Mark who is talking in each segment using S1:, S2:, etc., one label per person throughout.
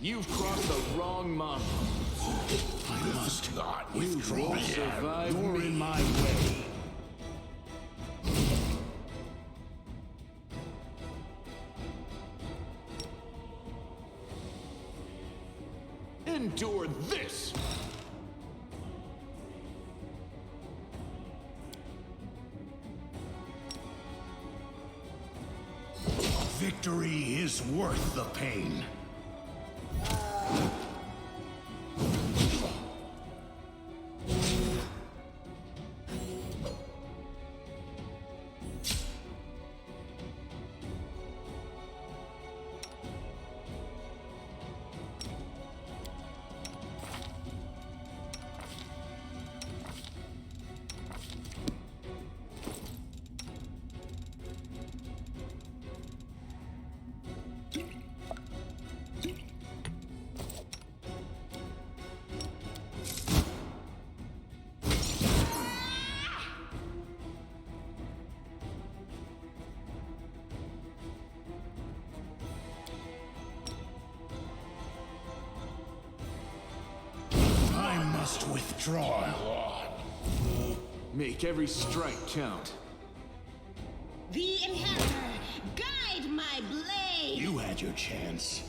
S1: You've crossed the wrong mongrel.
S2: I must not withdraw.
S1: You won't survive
S2: You're
S1: me.
S2: in my way.
S1: Endure this!
S2: Victory is worth the pain. Withdraw.
S1: Make every strike count.
S3: The Inheritor, guide my blade!
S2: You had your chance.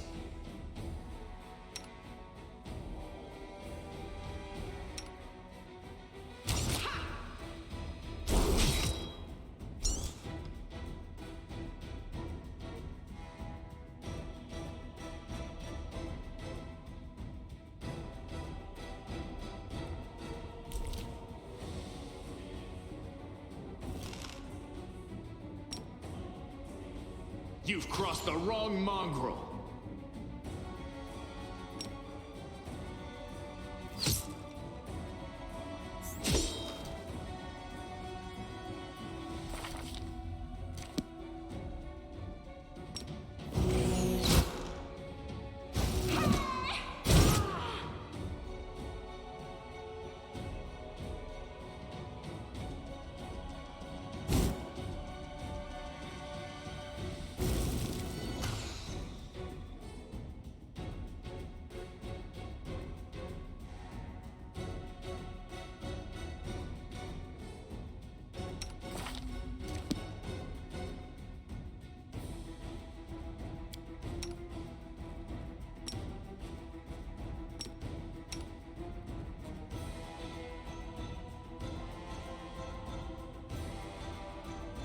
S1: You've crossed the wrong mongrel.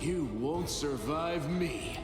S1: You won't survive me.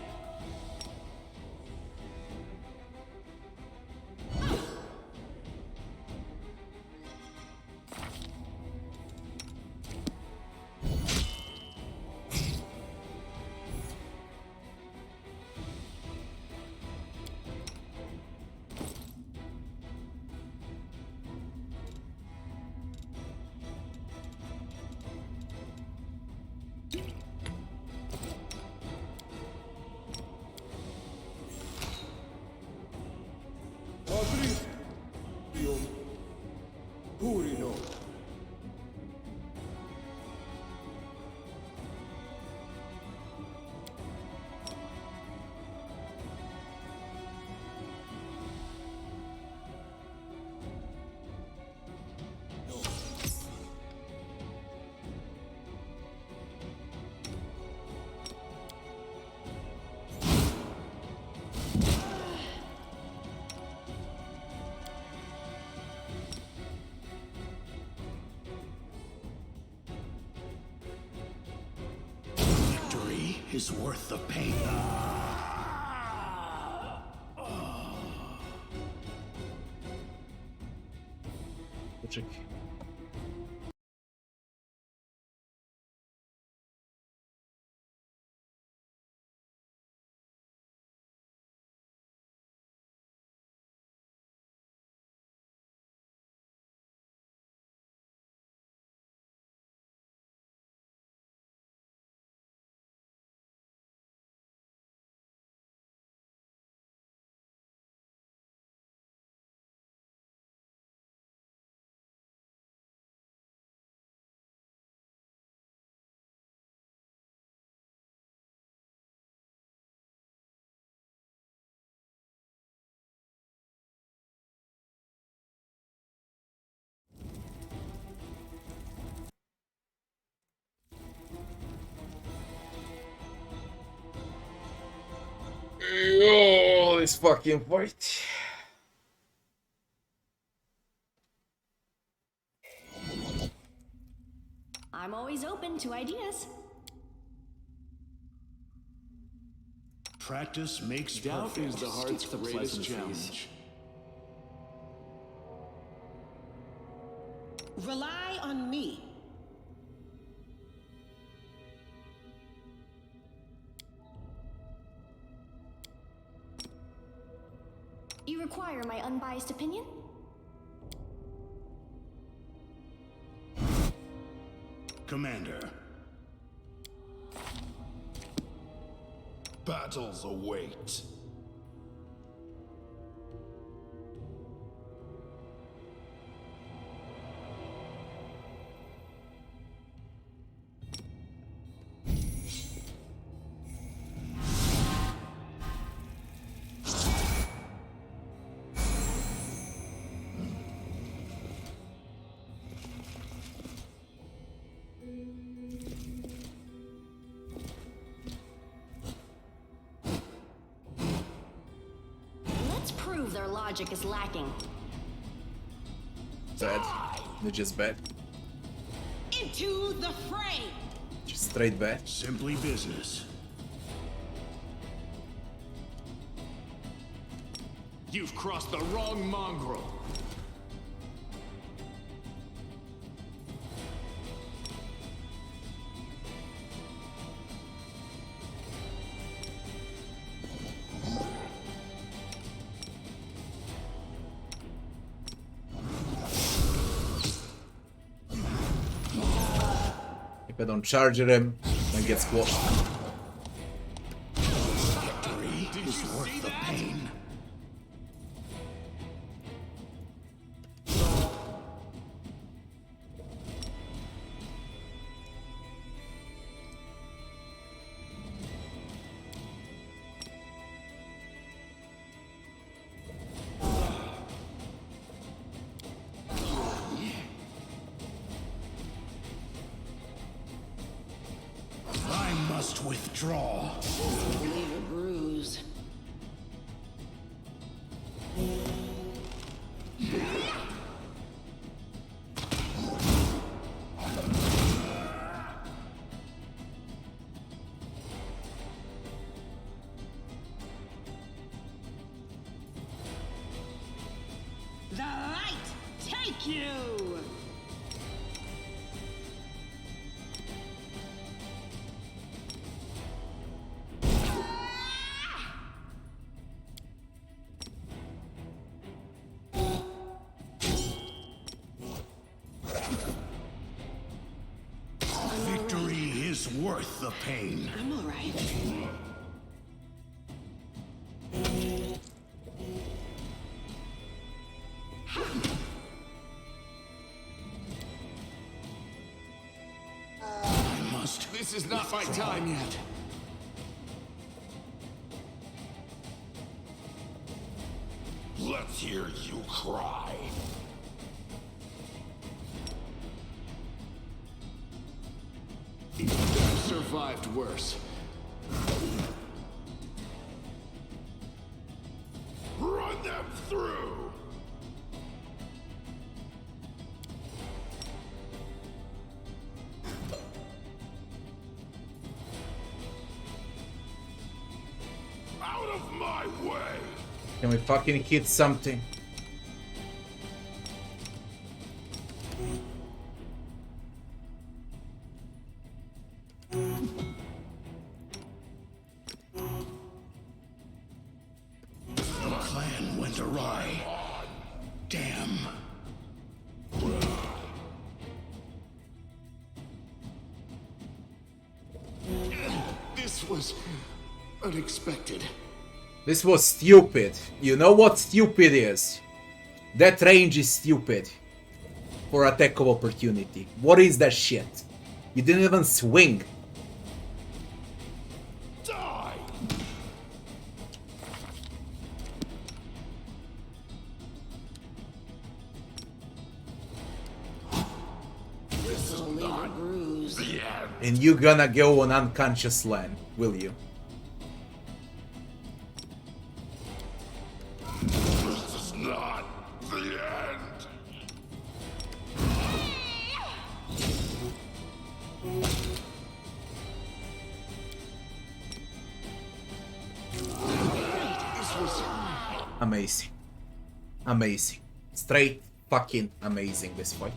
S2: Is worth the pain.
S4: Chick.
S5: Oh, this fucking fight.
S6: I'm always open to ideas.
S2: Practice makes
S1: Doubt
S2: perfect.
S1: is the heart's greatest challenge.
S3: Rely on me.
S6: You require my unbiased opinion?
S2: Commander. Battles await.
S6: Let's prove their logic is lacking.
S5: Bad. They're just bad.
S3: Into the fray.
S5: Just straight bad.
S2: Simply business.
S1: You've crossed the wrong mongrel.
S5: If I don't charge him, I get squashed.
S2: Victory is worth the pain. I must withdraw.
S3: Leave a bruise. The light take you!
S2: Victory is worth the pain.
S3: I'm alright.
S2: I must.
S1: This is not my time yet.
S2: Let's hear you cry.
S1: I've survived worse.
S2: Run them through. Out of my way.
S5: Can we fucking hit something?
S2: The plan went awry. Damn.
S1: This was unexpected.
S5: This was stupid. You know what stupid is? That range is stupid. For attack of opportunity. What is that shit? You didn't even swing.
S2: Die.
S3: This'll leave a bruise.
S2: The end.
S5: And you gonna go on unconscious land, will you? Amazing. Amazing. Straight fucking amazing, this fight.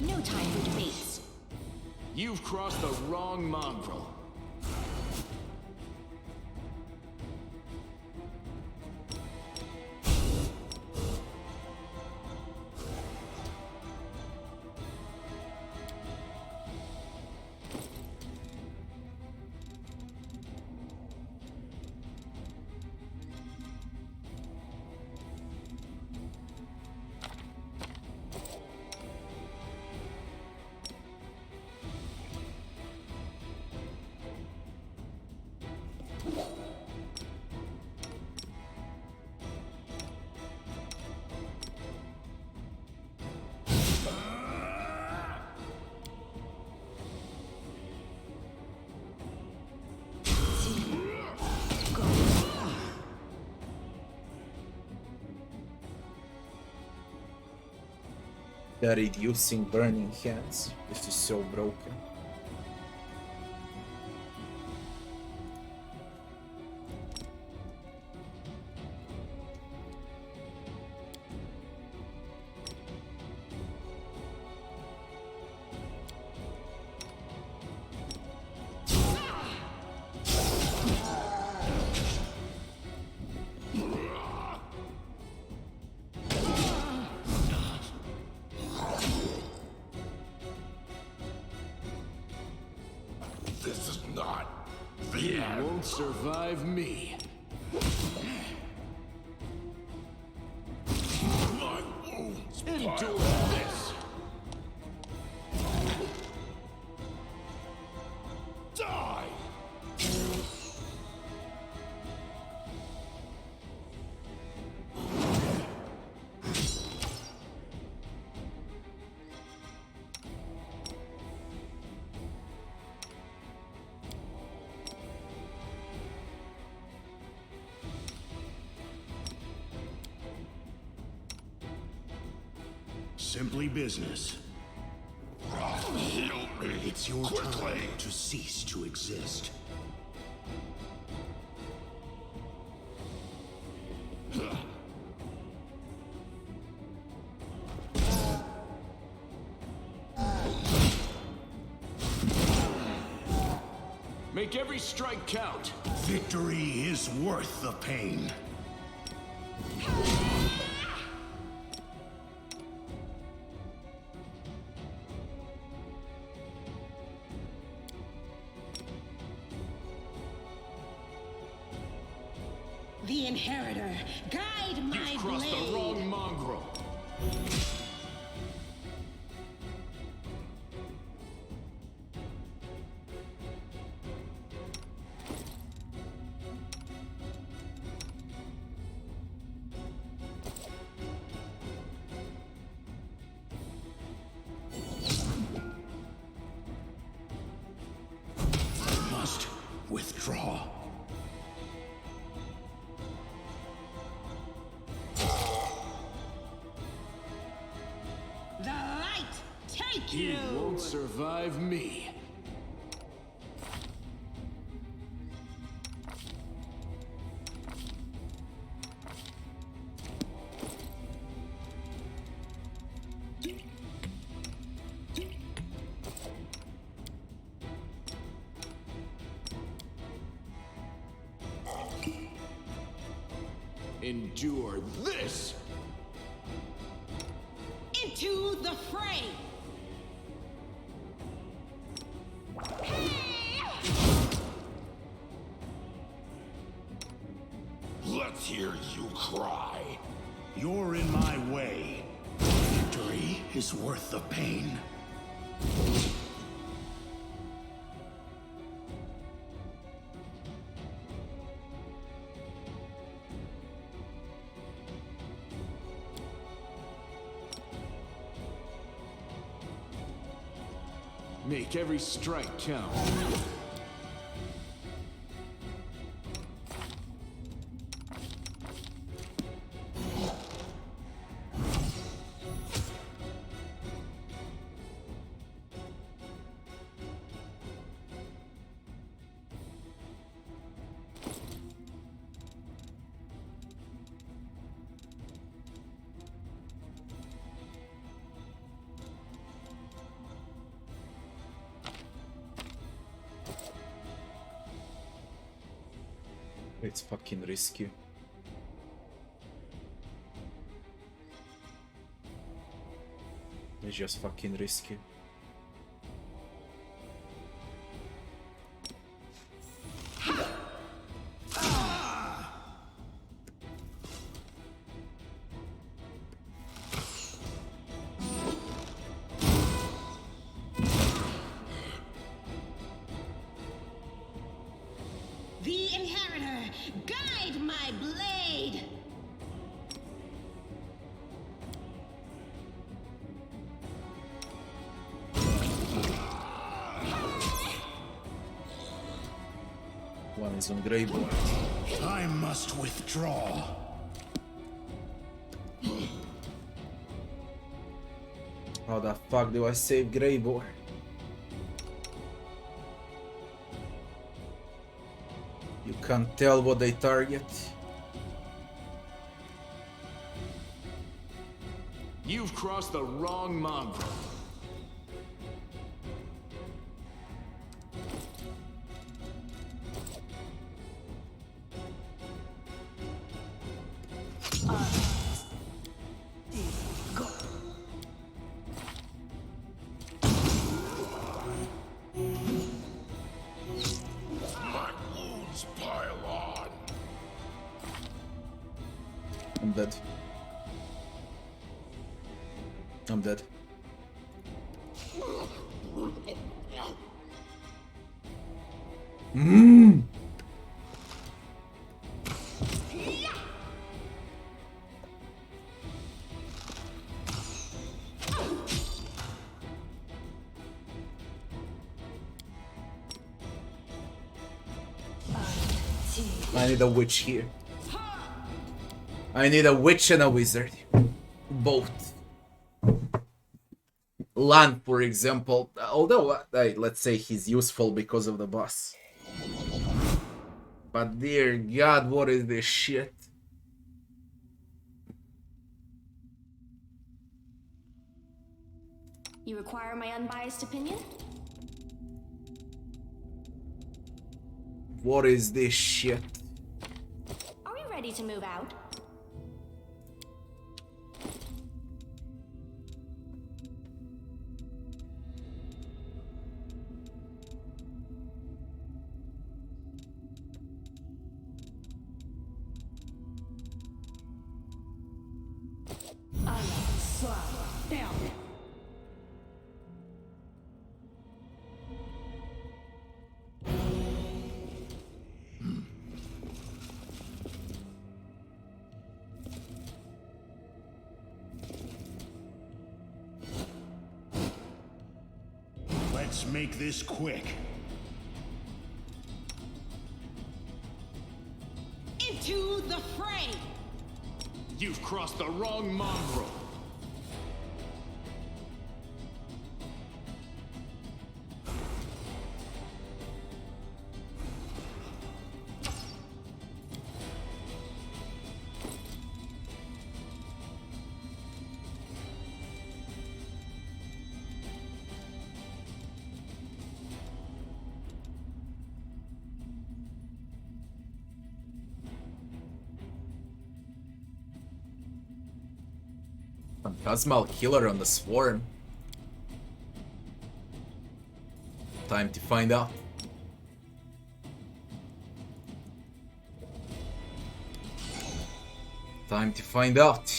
S6: No time for debates.
S1: You've crossed the wrong mongrel.
S5: They're reducing burning hands. This is so broken.
S2: This is not
S1: You
S2: fair.
S1: won't survive me.
S2: My wounds
S1: Endure this.
S2: die. Simply business. Heal me. It's your
S1: Quickly.
S2: time to cease to exist.
S1: Make every strike count.
S2: Victory is worth the pain.
S3: The Inheritor, guide my
S1: You've crossed the
S3: blade.
S1: wrong mongrel.
S2: Must withdraw.
S3: The light, take
S1: You
S3: you.
S1: won't survive me. Endure this.
S3: Into the fray.
S2: Let's hear you cry. You're in my way. Victory is worth the pain.
S1: Make every strike count.
S5: It's fucking risky. It's just fucking risky.
S3: The Inheritor, guide my blade!
S5: One is on Greyboard.
S2: I must withdraw.
S5: How the fuck do I save Greyboard? You can't tell what they target.
S1: You've crossed the wrong mongrel.
S2: My wounds pile on.
S5: I'm dead. I'm dead. I need a witch here. I need a witch and a wizard. Both. Lan, for example, although let's say he's useful because of the boss. But dear God, what is this shit?
S6: You require my unbiased opinion?
S5: What is this shit?
S6: Are we ready to move out?
S2: Let's make this quick.
S3: Into the fray!
S1: You've crossed the wrong mongrel.
S5: Phantasmal killer on the swarm. Time to find out. Time to find out.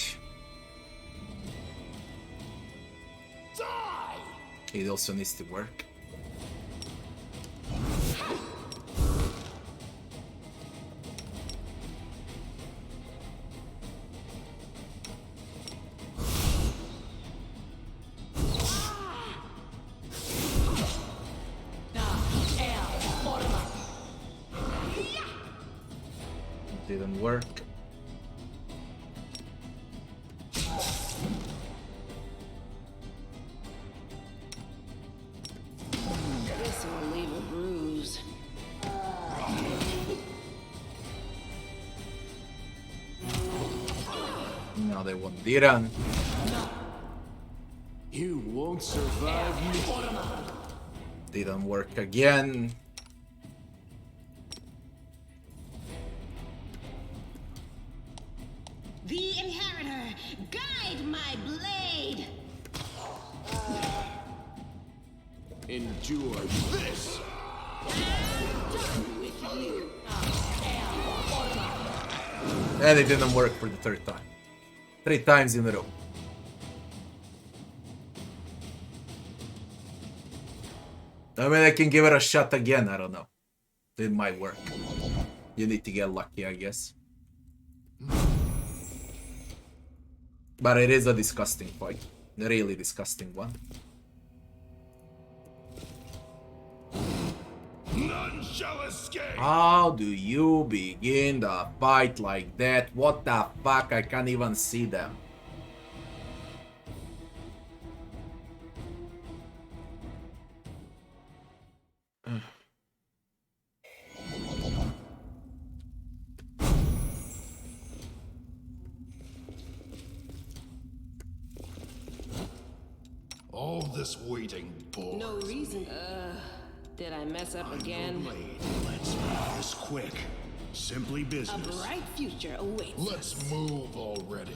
S2: Die!
S5: It also needs to work. Didn't work.
S3: This will leave a bruise.
S5: No, they won't. Diran.
S1: You won't survive me.
S5: Didn't work again.
S3: guide my blade!
S1: Endure this!
S3: Done with you!
S5: And it didn't work for the third time. 3 times in a row. I mean, I can give it a shot again, I don't know. It might work. You need to get lucky, I guess. But it is a disgusting fight. A really disgusting one.
S2: None shall escape!
S5: How do you begin the fight like that? What the fuck? I can't even see them.
S2: All this waiting bores.
S3: No reason. Did I mess up again?
S2: Blade. Let's make this quick. Simply
S3: A
S2: business.
S3: bright future awaits.
S2: Let's move already.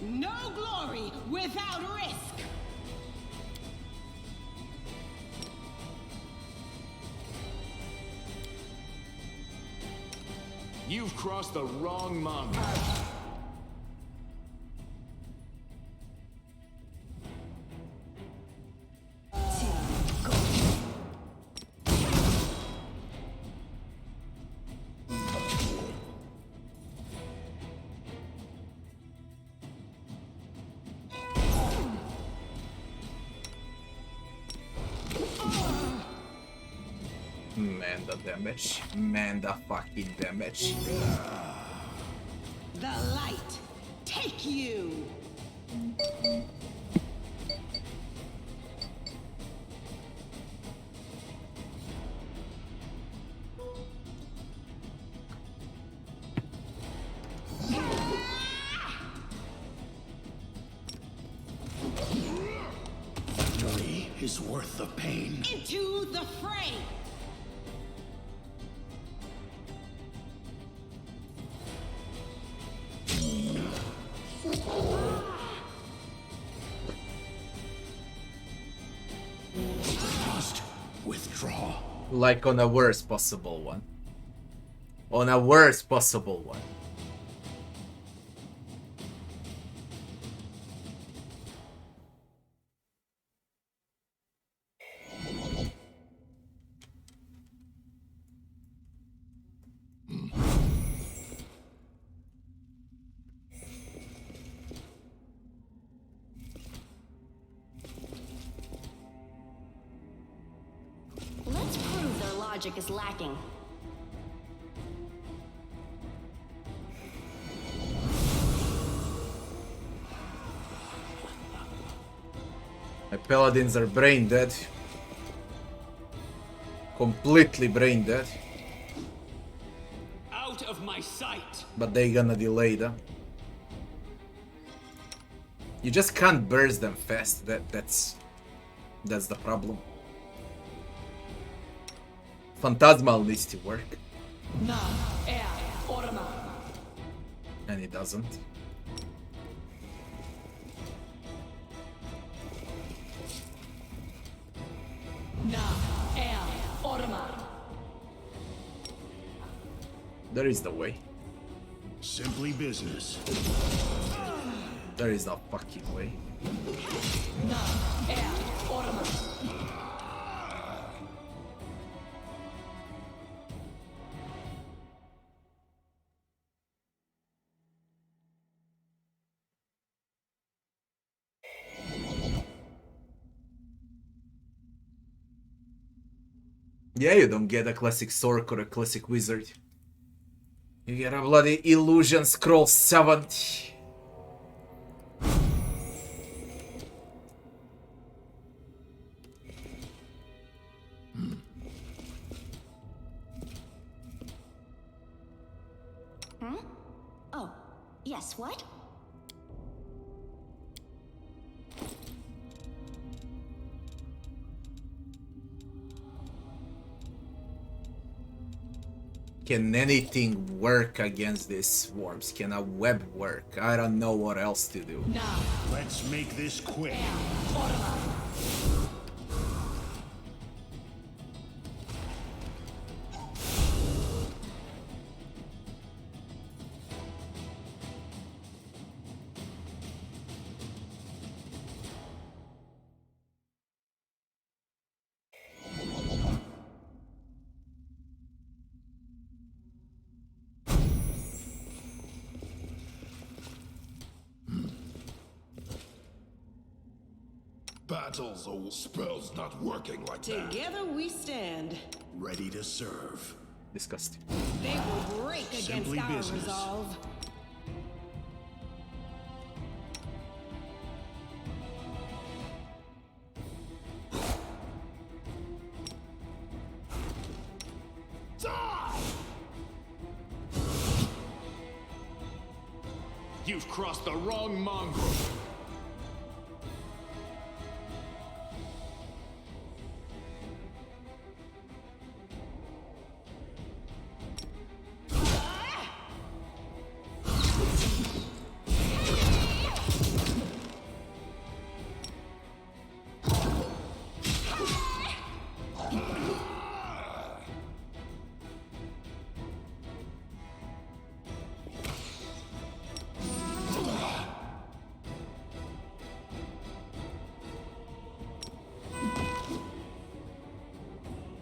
S3: No glory without risk!
S1: You've crossed the wrong mongrel.
S5: Man, the damage. Man, the fucking damage.
S3: The light, take you!
S2: Victory is worth the pain.
S3: Into the fray!
S2: Must withdraw.
S5: Like on a worst possible one. On a worst possible one.
S6: Let's prove their logic is lacking.
S5: My paladins are brain dead. Completely brain dead.
S1: Out of my sight!
S5: But they gonna delay them. You just can't burst them fast. That's the problem. Phantasmal needs to work. And it doesn't. There is the way.
S2: Simply business.
S5: There is no fucking way. Yeah, you don't get a classic Sork or a classic Wizard. You get a bloody Illusion Scroll 70.
S6: Oh, yes, what?
S5: Can anything work against these swarms? Can a web work? I don't know what else to do.
S2: Let's make this quick.
S7: Battles, old spells not working like that.
S3: Together we stand.
S2: Ready to serve.
S5: Disgusting.
S3: They will break against
S2: Simply
S3: our
S2: business.
S3: resolve.
S1: You've crossed the wrong mongrel.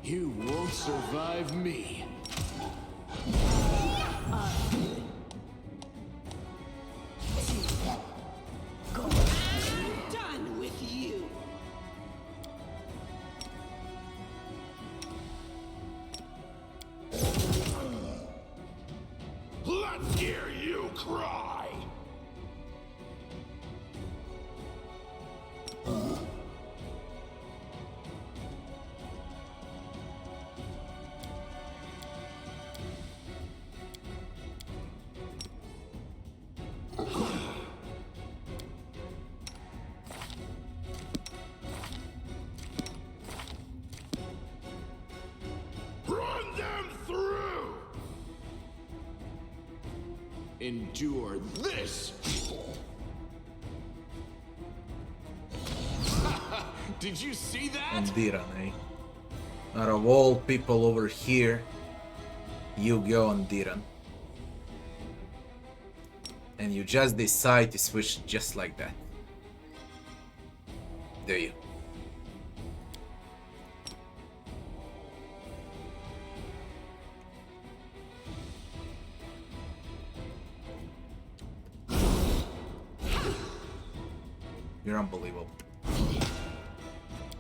S1: You won't survive me.
S3: I'm done with you.
S7: Let's hear you cry. Run them through.
S1: Endure this! Did you see that?
S5: Ondiran, eh? Out of all people over here, you go Ondiran. And you just decide to switch just like that. Do you? You're unbelievable.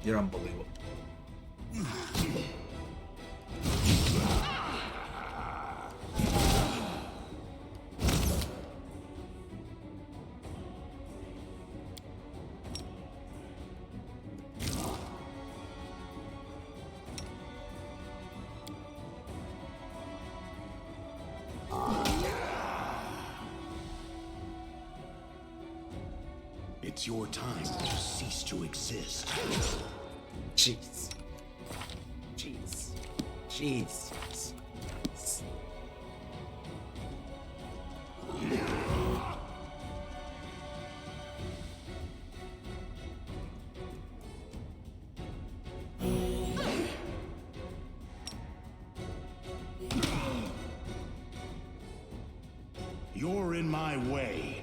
S5: You're unbelievable.
S2: It's your time to cease to exist.
S5: Jeez. Jeez. Jeez.
S2: You're in my way.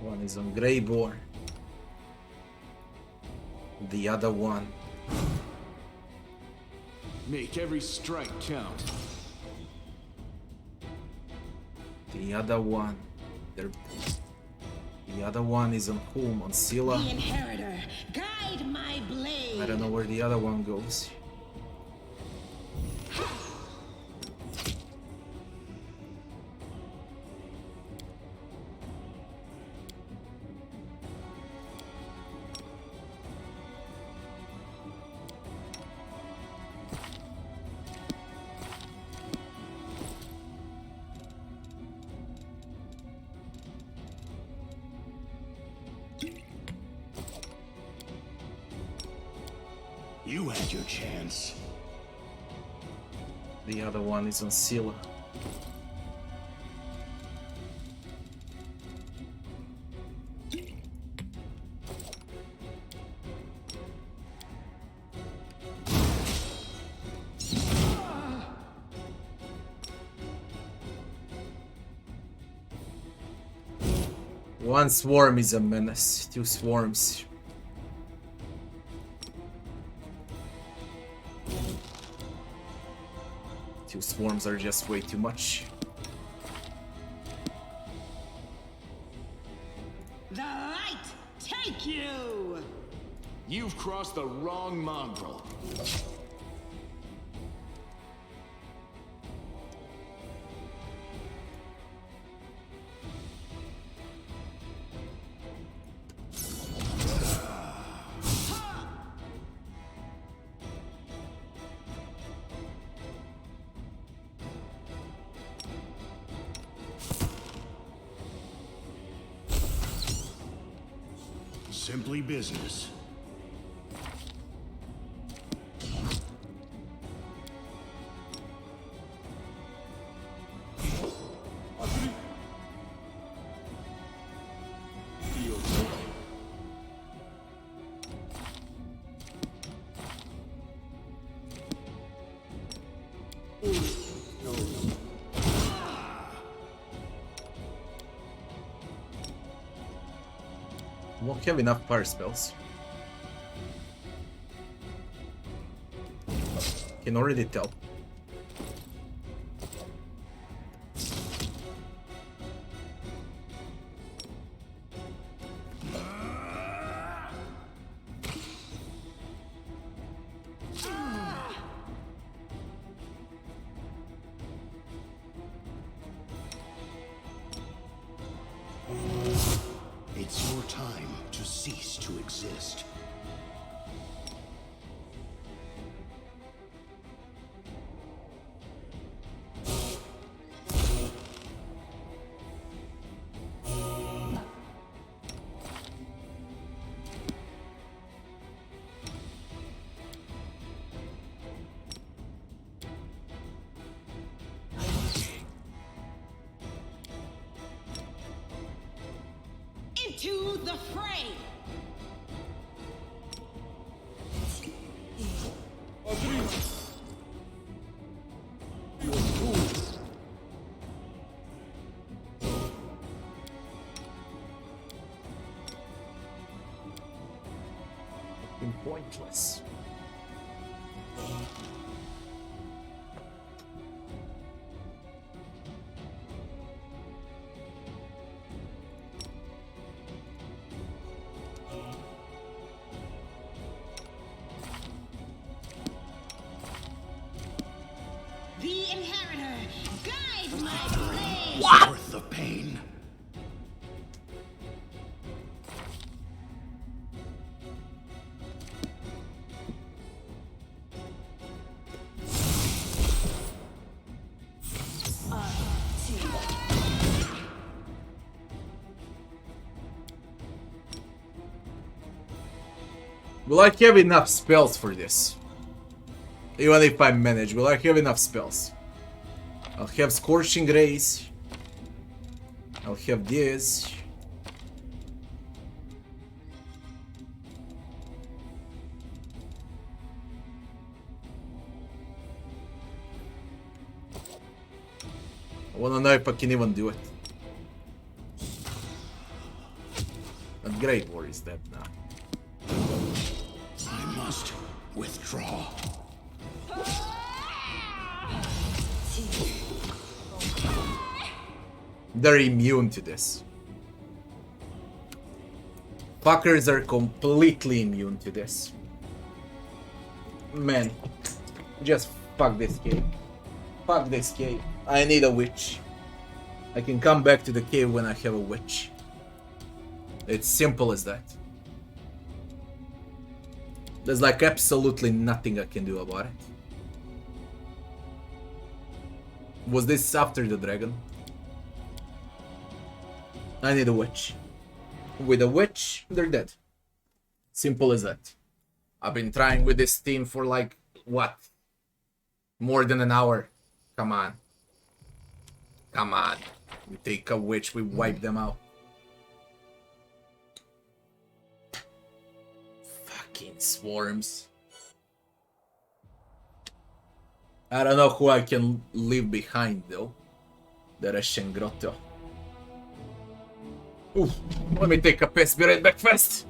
S5: One is on Greyboar. The other one.
S1: Make every strike count.
S5: The other one. The other one is on whom? On Scylla?
S3: The inheritor, guide my blade.
S5: I don't know where the other one goes.
S2: You had your chance.
S5: The other one is on Scylla. One swarm is a menace. Two swarms. Two swarms are just way too much.
S3: The light take you!
S1: You've crossed the wrong mongrel.
S2: Simply business.
S5: Won't have enough fire spells. Can already tell.
S2: It's your time to cease to exist.
S3: Into the fray!
S5: Pointless.
S3: The Inheritor, guide my blade!
S2: What? Worth the pain.
S5: Will I have enough spells for this? Even if I manage, will I have enough spells? I'll have Scorching Rays. I'll have this. I wanna know if I can even do it. But Great War is dead now.
S2: I must withdraw.
S5: They're immune to this. Fuckers are completely immune to this. Man, just fuck this cave. Fuck this cave. I need a witch. I can come back to the cave when I have a witch. It's simple as that. There's like absolutely nothing I can do about it. Was this after the dragon? I need a witch. With a witch, they're dead. Simple as that. I've been trying with this team for like, what? More than an hour. Come on. Come on. We take a witch, we wipe them out. Fucking swarms. I don't know who I can leave behind though. The Russian grotto. Ooh, let me take a piss, be right back fast.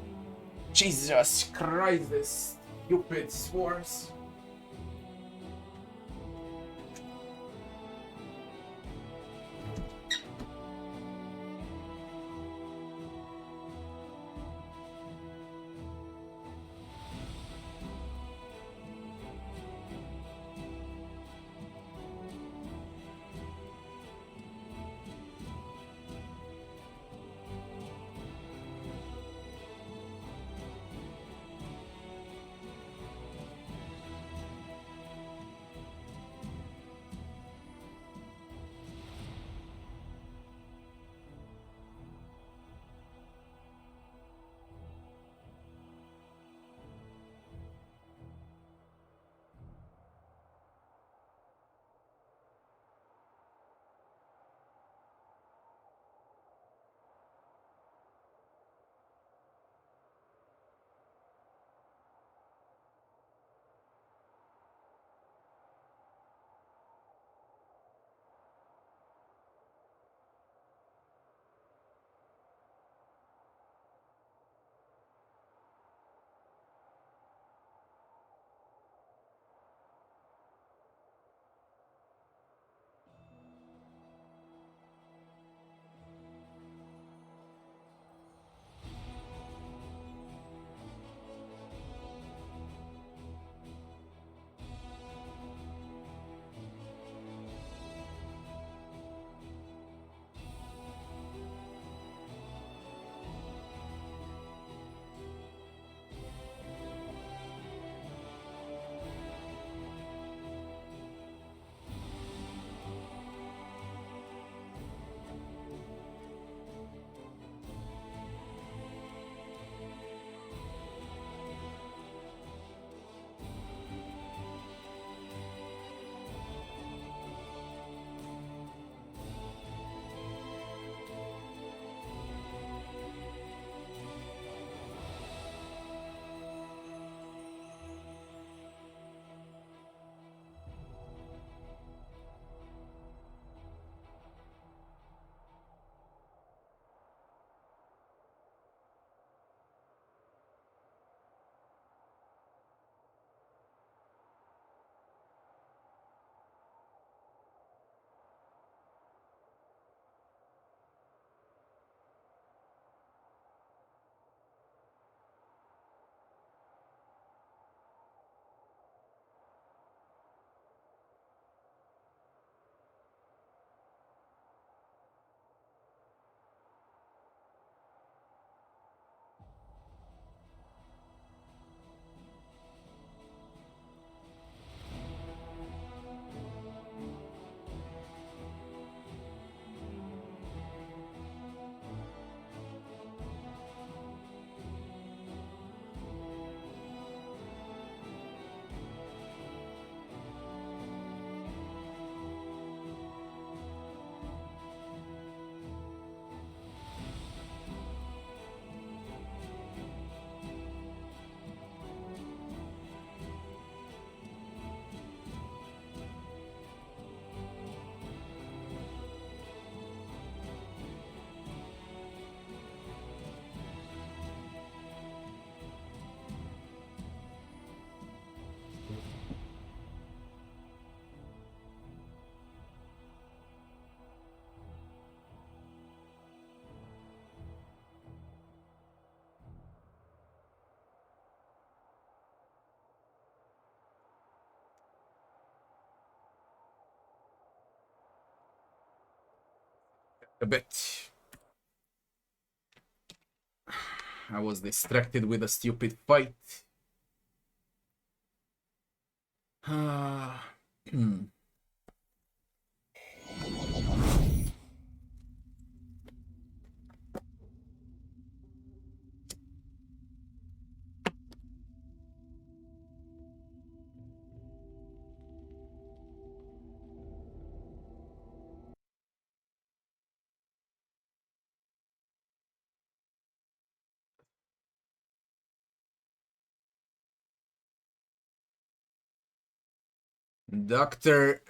S5: Jesus Christ, this stupid swarms. A bit. I was distracted with a stupid fight. Dr.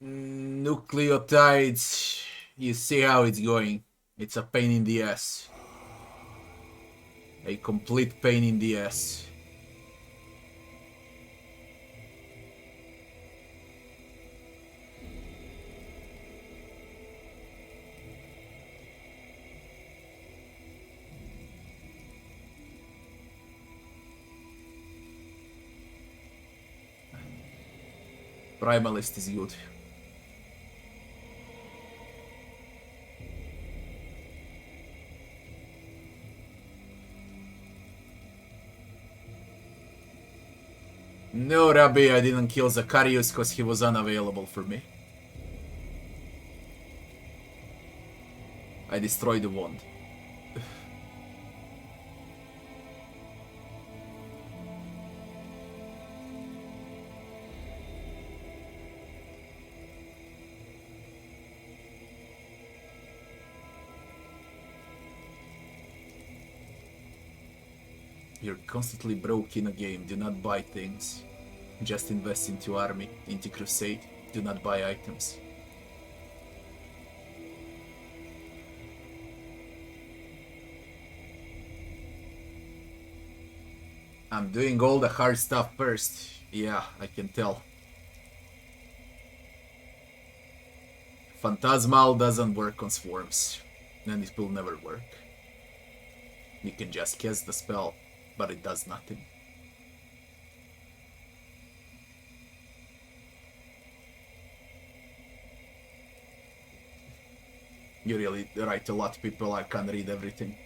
S5: Nucleotides. You see how it's going. It's a pain in the ass. A complete pain in the ass. Primalist is good. No, Rabbi, I didn't kill Zacharias because he was unavailable for me. I destroyed the wand. You're constantly broke in a game. Do not buy things. Just invest into army, into crusade. Do not buy items. I'm doing all the hard stuff first. Yeah, I can tell. Phantasmal doesn't work on swarms, and it will never work. You can just cast the spell, but it does nothing. You really write a lot, people. I can't read everything.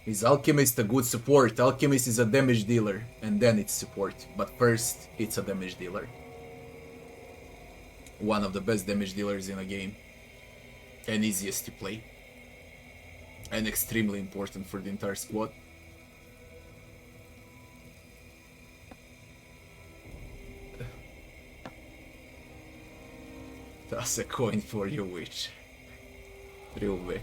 S5: Is Alchemist a good support? Alchemist is a damage dealer, and then it's support. But first, it's a damage dealer. One of the best damage dealers in a game. And easiest to play. And extremely important for the entire squad. Toss a coin for you, witch. Real quick.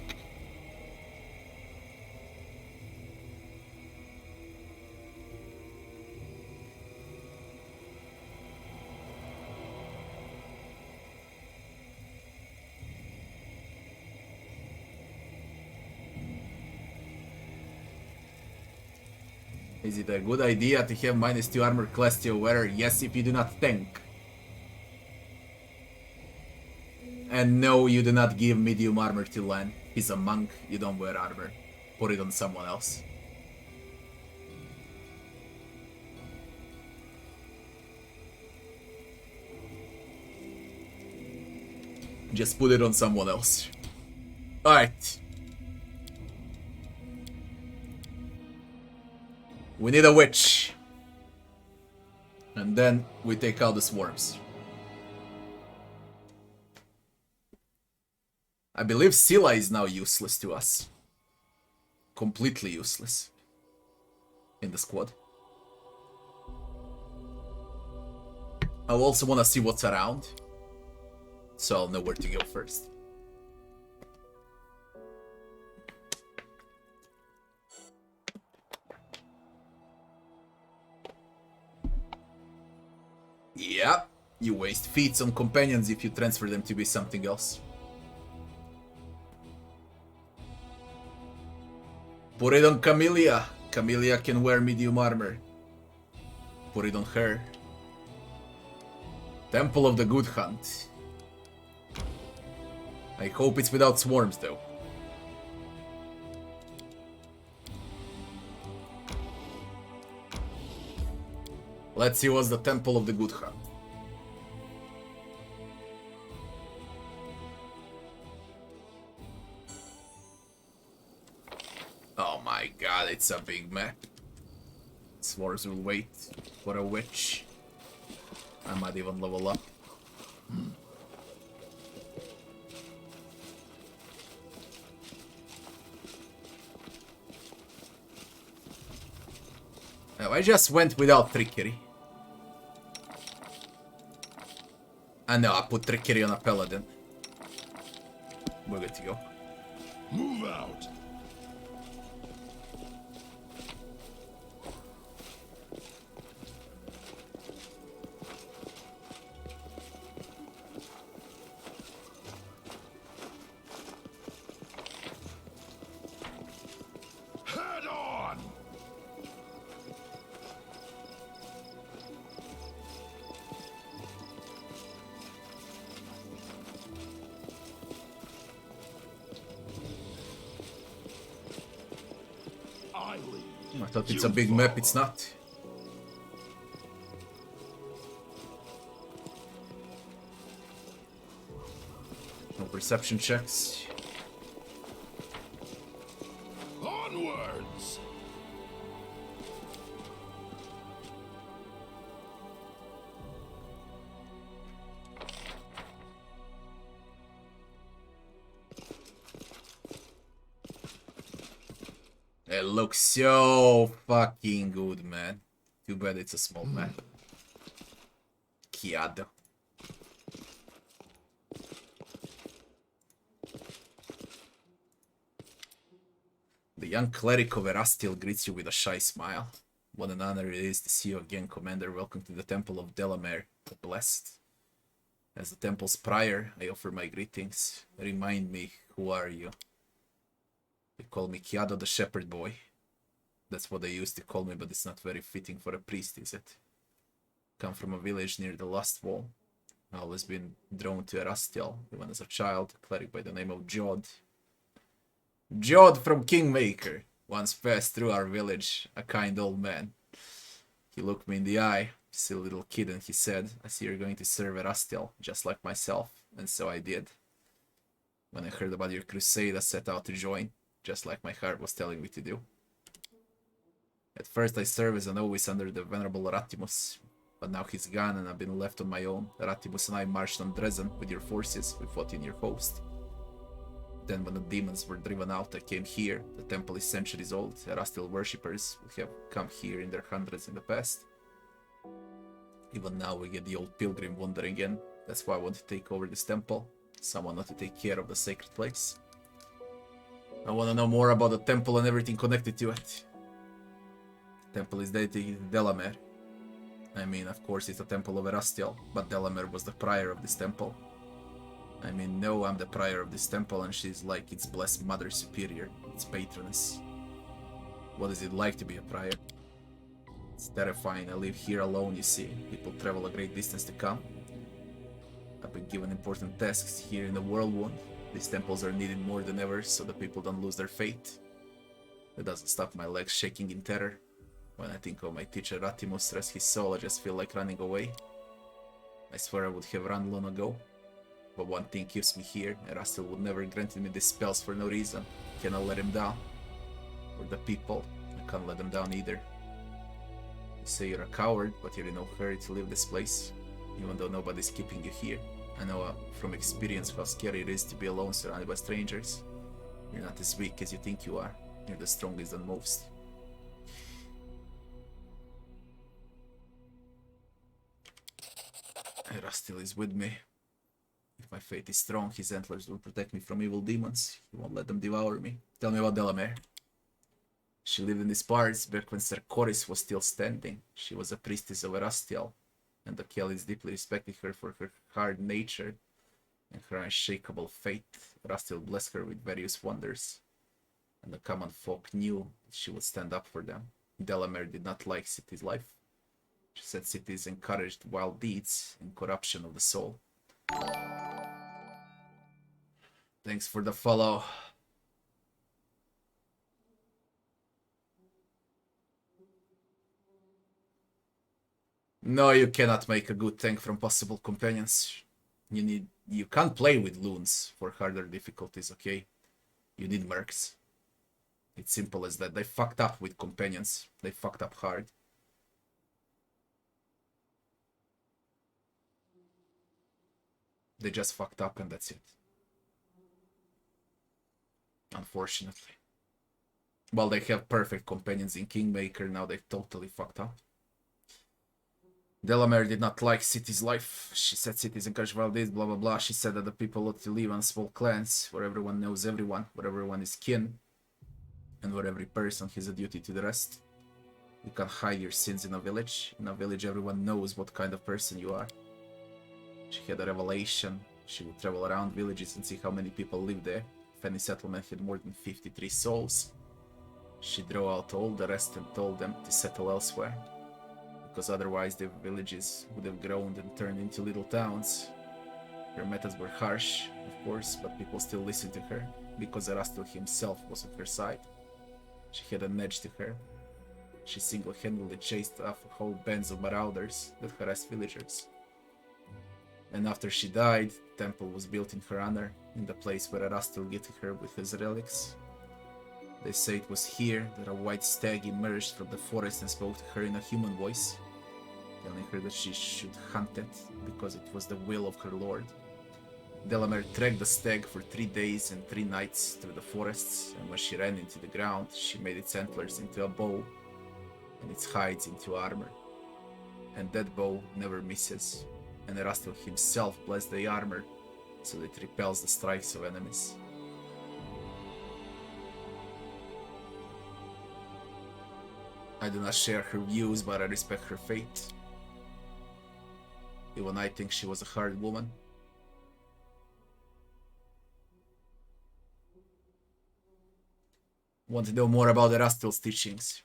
S5: Is it a good idea to have -2 armor class to your wearer? Yes, if you do not tank. And no, you do not give medium armor to Lan. He's a monk, you don't wear armor. Put it on someone else. Just put it on someone else. Alright. We need a witch. And then we take out the swarms. I believe Scylla is now useless to us. Completely useless. In the squad. I also want to see what's around. So I'll know where to go first. Yeah, you waste feats on companions if you transfer them to be something else. Put it on Camellia. Camellia can wear medium armor. Put it on her. Temple of the Good Hunt. I hope it's without swarms though. Let's see what's the Temple of the Good Hunt. Oh my god, it's a big map. Swarms will wait for a witch. I might even level up. No, I just went without trickery. I know, I put trickery on a paladin. We're good to go.
S7: Move out. Head on. I lead.
S5: I thought it's a big map, it's not. No perception checks.
S7: Onwards.
S5: It looks so fucking good, man. Too bad it's a small map. Chiado. The young cleric of Rastal greets you with a shy smile. What an honor it is to see you again, Commander. Welcome to the Temple of Delamere, the Blessed. As the temple's prior, I offer my greetings. Remind me, who are you? They call me Chiado the Shepherd Boy. That's what they used to call me, but it's not very fitting for a priest, is it? Come from a village near the Lost Wall. I've always been drawn to Rastal, even as a child, a cleric by the name of Jod. Jod from Kingmaker once passed through our village, a kind old man. He looked me in the eye, still a little kid, and he said, I see you're going to serve Rastal, just like myself, and so I did. When I heard about your crusade, I set out to join, just like my heart was telling me to do. At first I served as a novice under the venerable Ratimus, but now he's gone and I've been left on my own. Ratimus and I marched on Dresden with your forces, we fought in your host. Then when the demons were driven out, I came here. The temple is centuries old, Rastal worshippers would have come here in their hundreds in the past. Even now we get the old pilgrim wandering in, that's why I want to take over this temple, someone not to take care of the sacred place. I want to know more about the temple and everything connected to it. The temple is dedicated to Delamere. I mean, of course it's a temple of Rastal, but Delamere was the prior of this temple. I mean, no, I'm the prior of this temple and she's like its blessed mother superior, its patroness. What is it like to be a prior? It's terrifying. I live here alone, you see. People travel a great distance to come. I've been given important tasks here in the Whirlwind. These temples are needed more than ever, so the people don't lose their faith. It doesn't stop my legs shaking in terror. When I think of my teacher Ratimus, rest his soul, I just feel like running away. I swear I would have run long ago. But one thing keeps me here, Rastal would never grant me these spells for no reason. I cannot let him down. Or the people, I can't let them down either. You say you're a coward, but you're in no hurry to leave this place. Even though nobody's keeping you here. I know from experience how scary it is to be alone surrounded by strangers. You're not as weak as you think you are. You're the strongest than most. Rastal is with me. If my faith is strong, his antlers will protect me from evil demons. He won't let them devour me. Tell me about Delamere. She lived in these parts back when Sarcophagus was still standing. She was a priestess of Rastal, and the Kellys deeply respected her for her hard nature and her unshakable faith. Rastal blessed her with various wonders, and the common folk knew she would stand up for them. Delamere did not like city's life. She said cities encouraged wild deeds and corruption of the soul. Thanks for the follow. No, you cannot make a good tank from possible companions. You can't play with loons for harder difficulties, okay? You need mercs. It's simple as that. They fucked up with companions. They fucked up hard. They just fucked up and that's it. Unfortunately. Well, they have perfect companions in Kingmaker, now they totally fucked up. Delamere did not like city's life. She said cities encourage this, blah blah blah. She said that the people ought to live in small clans, where everyone knows everyone, where everyone is kin, and where every person has a duty to the rest. You can't hide your sins in a village. In a village, everyone knows what kind of person you are. She had a revelation. She would travel around villages and see how many people live there. If any settlement had more than 53 souls, she drew out all the rest and told them to settle elsewhere, because otherwise the villages would have grown and turned into little towns. Her methods were harsh, of course, but people still listened to her, because Rastal himself was on her side. She had an edge to her. She single-handedly chased off whole bands of marauders that harassed villagers. And after she died, a temple was built in her honor, in the place where Rastal gifted her with his relics. They say it was here that a white stag emerged from the forest and spoke to her in a human voice, telling her that she should hunt it, because it was the will of her lord. Delamere tracked the stag for 3 days and 3 nights through the forests, and when she ran into the ground, she made its antlers into a bow, and its hides into armor. And that bow never misses, and Rastal himself blessed the armor, so that it repels the strikes of enemies. I do not share her views, but I respect her fate. Even I think she was a hard woman. Want to know more about Rastal's teachings?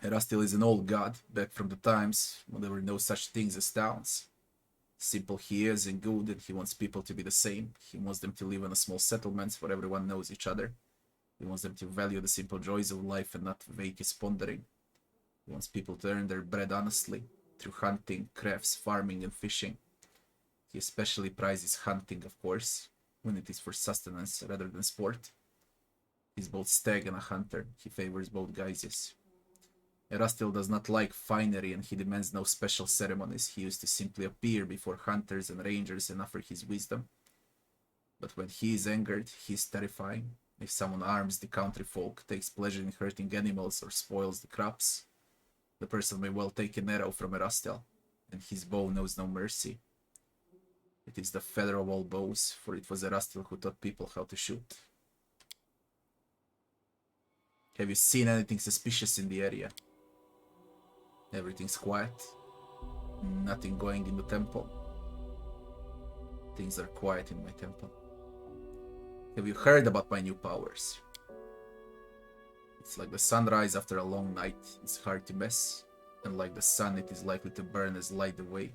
S5: Rastal is an old god, back from the times when there were no such things as towns. Simple he is and good, and he wants people to be the same. He wants them to live in a small settlements where everyone knows each other. He wants them to value the simple joys of life and not vacuous pondering. He wants people to earn their bread honestly, through hunting, crafts, farming, and fishing. He especially prizes hunting, of course, when it is for sustenance rather than sport. He's both stag and a hunter. He favors both guises. Rastal does not like finery, and he demands no special ceremonies. He used to simply appear before hunters and rangers and offer his wisdom. But when he is angered, he is terrifying. If someone arms the country folk, takes pleasure in hurting animals, or spoils the crops, the person may well take an arrow from Rastal, and his bow knows no mercy. It is the feather of all bows, for it was Rastal who taught people how to shoot. Have you seen anything suspicious in the area? Everything's quiet. Nothing going in the temple. Things are quiet in my temple. Have you heard about my new powers? It's like the sunrise after a long night. It's hard to miss. And like the sun, it is likely to burn as light away.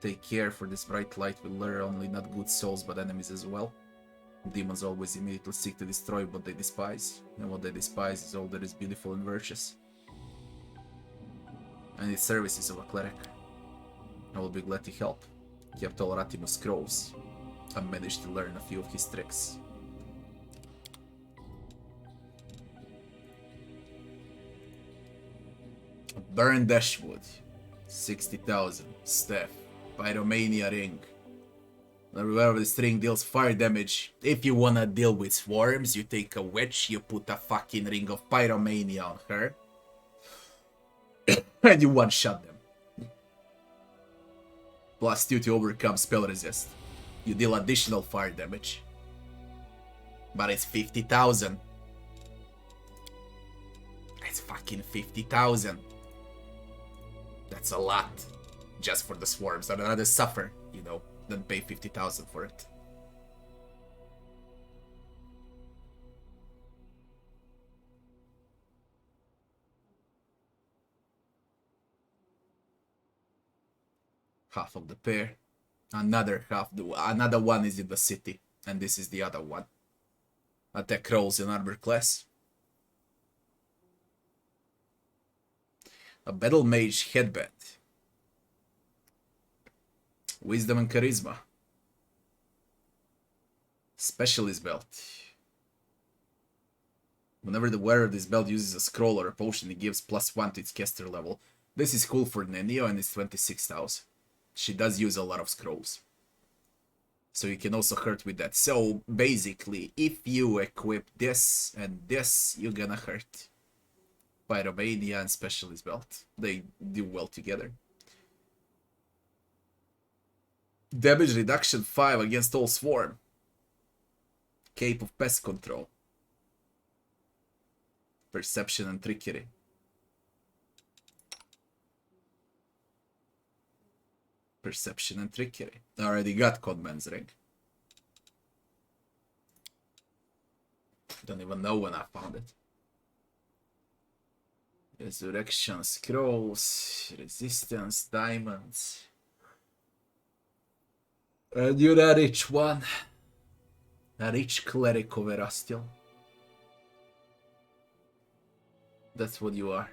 S5: Take care, for this bright light will lure only not good souls but enemies as well. Demons always immediately seek to destroy what they despise, and what they despise is all that is beautiful and virtuous. I need services of a cleric. I will be glad to help. Kept all Ratimus scrolls. I managed to learn a few of his tricks. Burned Dashwood, 60,000. Staff, Pyromania Ring. Wherever this ring deals fire damage. If you wanna deal with swarms, you take a witch, you put a fucking ring of Pyromania on her, and you one-shot them. Plus 2 to overcome spell resist. You deal additional fire damage. But it's 50,000. It's fucking 50,000. That's a lot. Just for the swarms. I'd rather suffer, you know, than pay 50,000 for it. Half of the pair. Another half. Another one is in the city. And this is the other one. Attack rolls in armor class. A battle mage headband. Wisdom and charisma. Specialist belt. Whenever the wearer of this belt uses a scroll or a potion, it gives +1 to its caster level. This is cool for Nenio and it's 26,000. She does use a lot of scrolls. So you can also hurt with that. So basically, if you equip this and this, you're gonna hurt. Pyromania and Specialist Belt. They do well together. Damage reduction 5 against all swarm. Cape of Pest Control. Perception and Trickery. Perception and Trickery. I already got Conman's Ring. Don't even know when I found it. Resurrection Scrolls. Resistance Diamonds. And you're a rich one. A rich cleric of Rastal. That's what you are.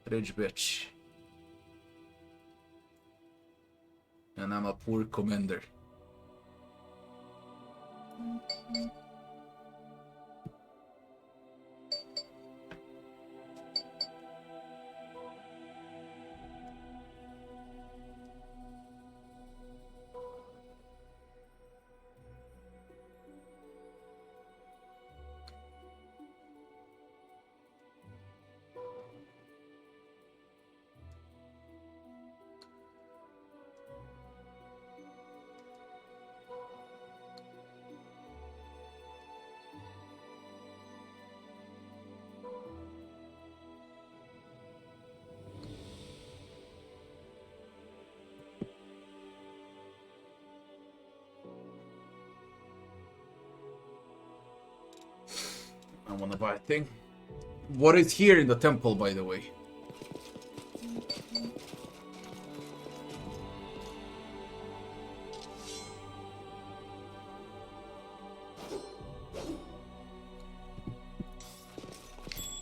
S5: Rich bitch. And I'm a poor commander. I wanna buy a thing. What is here in the temple, by the way?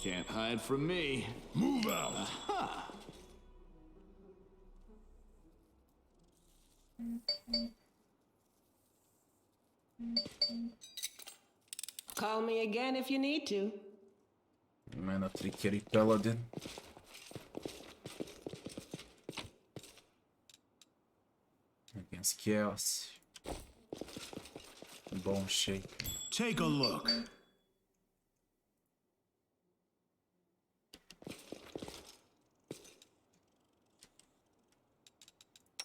S1: Can't hide from me.
S7: Move out.
S3: Call me again if you need to.
S5: Man, a Trickery Paladin. Against Chaos. Bone Shaker.
S2: Take a look.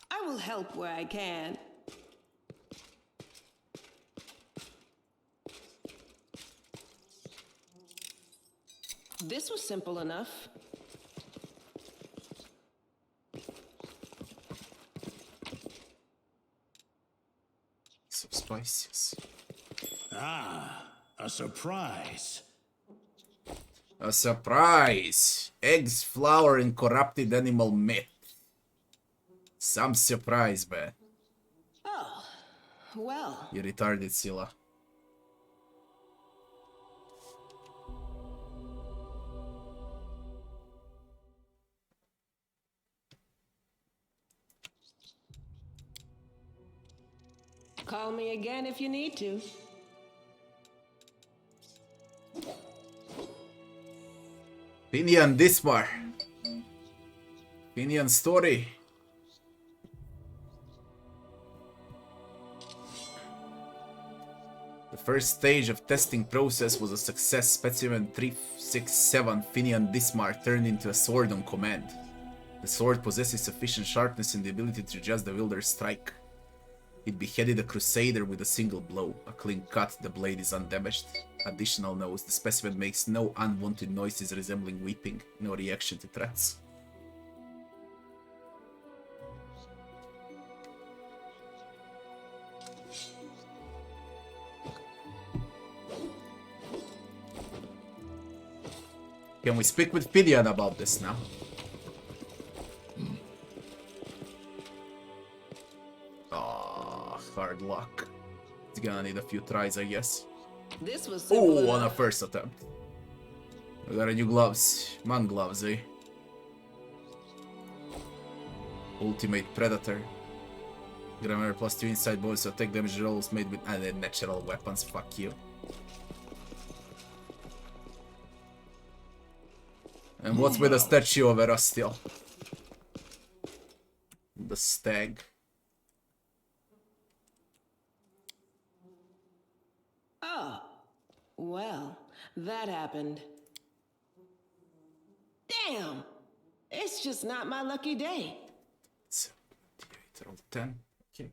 S3: I will help where I can. This was simple enough.
S5: Subspecies.
S2: Ah, a surprise.
S5: A surprise! Eggs, flour, and corrupted animal meat. Some surprise, man.
S3: Oh, well.
S5: You retarded, Scylla.
S3: Call me again if you need to.
S5: Finian Dismar. Finian Story. The first stage of testing process was a success. Specimen 367 Finian Dismar turned into a sword on command. The sword possesses sufficient sharpness and the ability to adjust the wielder's strike. It beheaded a crusader with a single blow. A clean cut, the blade is undamaged. Additional notes, the specimen makes no unwanted noises resembling weeping, no reaction to threats. Can we speak with Fidian about this now? Hard luck. It's gonna need a few tries, I guess.
S3: This was simple
S5: Oh, on a
S3: enough.
S5: first attempt. We got a new gloves. Man gloves, eh? Ultimate Predator. Grammar +2 inside bonus attack damage rolls made with natural weapons. Fuck you. And what's with the statue of Rastal? The stag.
S3: well, that happened. Damn! It's just not my lucky day.
S5: 78, roll 10. Okay.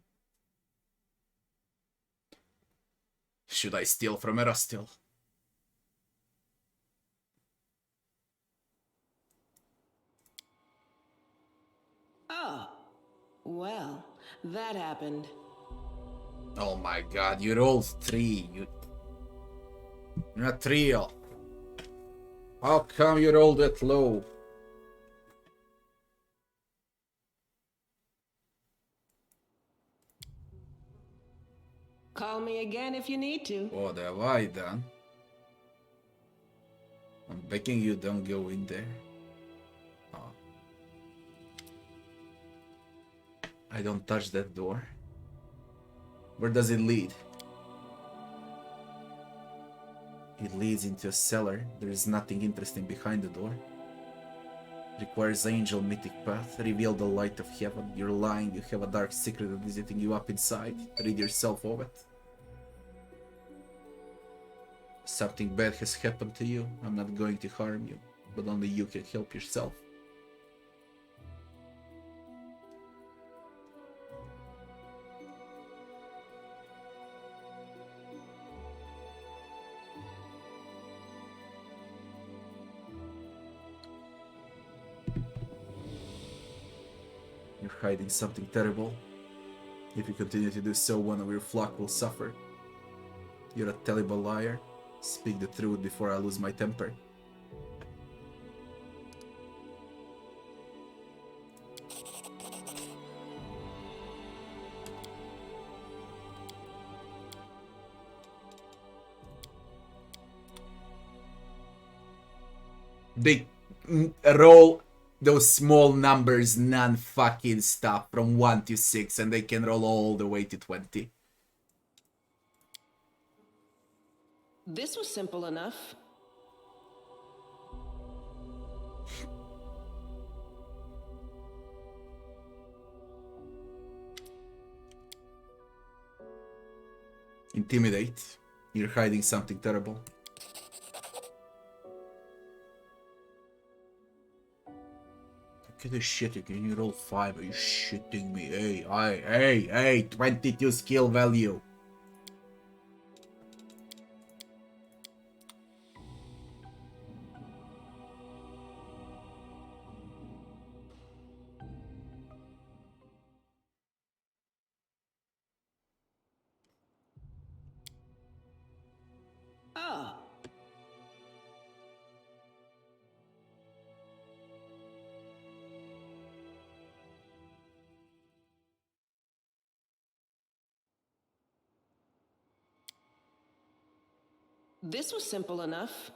S5: Should I steal from a Rastal?
S3: Oh, well, that happened.
S5: Oh my god, you rolled 3. You're not real. How come you rolled that low?
S3: Call me again if you need to.
S5: What have I done? I'm begging you, don't go in there. Oh. I don't touch that door. Where does it lead? It leads into a cellar. There is nothing interesting behind the door. Requires angel mythic path. Reveal the light of heaven. You're lying. You have a dark secret that is eating you up inside. Rid yourself of it. Something bad has happened to you. I'm not going to harm you, but only you can help yourself. You're hiding something terrible. If you continue to do so, one of your flock will suffer. You're a terrible liar. Speak the truth before I lose my temper. They roll those small numbers, non-fucking stuff from 1 to 6, and they can roll all the way to 20.
S3: This was simple enough.
S5: Intimidate. You're hiding something terrible. Look at this shit, you can roll 5. Are you shitting me? Hey, 22 skill value.
S3: Oh, this was simple enough.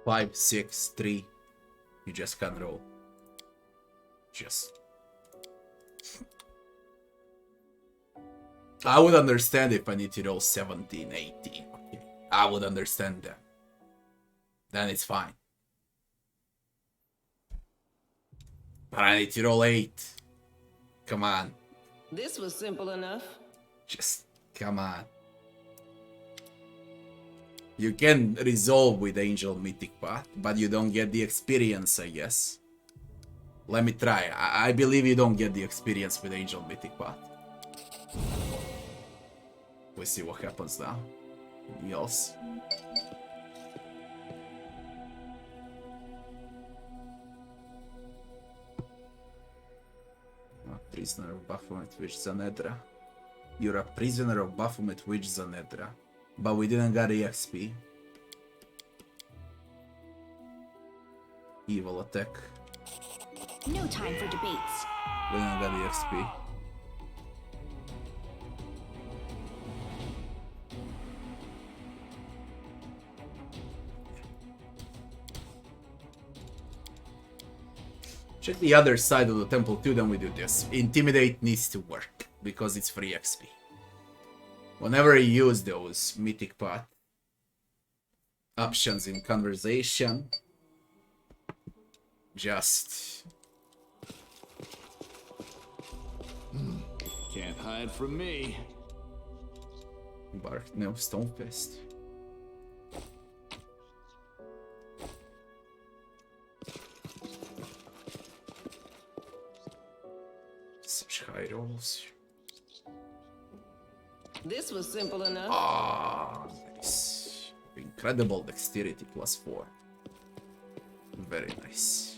S5: Five, 6, 3. You just can't roll. Just. I would understand if I need to roll 17, 18. Okay. I would understand that. Then it's fine. But I need to roll 8. Come on.
S3: This was simple enough.
S5: Just come on. You can resolve with Angel Mythic Path, but you don't get the experience, I guess. Let me try. I believe you don't get the experience with Angel Mythic Path. We'll see what happens now. Anything else? Prisoner of Baphomet Witch Zanedra. You're a prisoner of Baphomet Witch Zanedra. But we didn't get EXP. Evil attack.
S6: No time for debates.
S5: We didn't get EXP. Check the other side of the temple too, then we do this. Intimidate needs to work, because it's free XP. Whenever you use those Mythic Path options in conversation, Just...
S1: Can't hide from me.
S5: Bark, no, Stonefest. Such high rolls.
S3: This was simple enough.
S5: Ah, nice. Incredible dexterity +4. Very nice.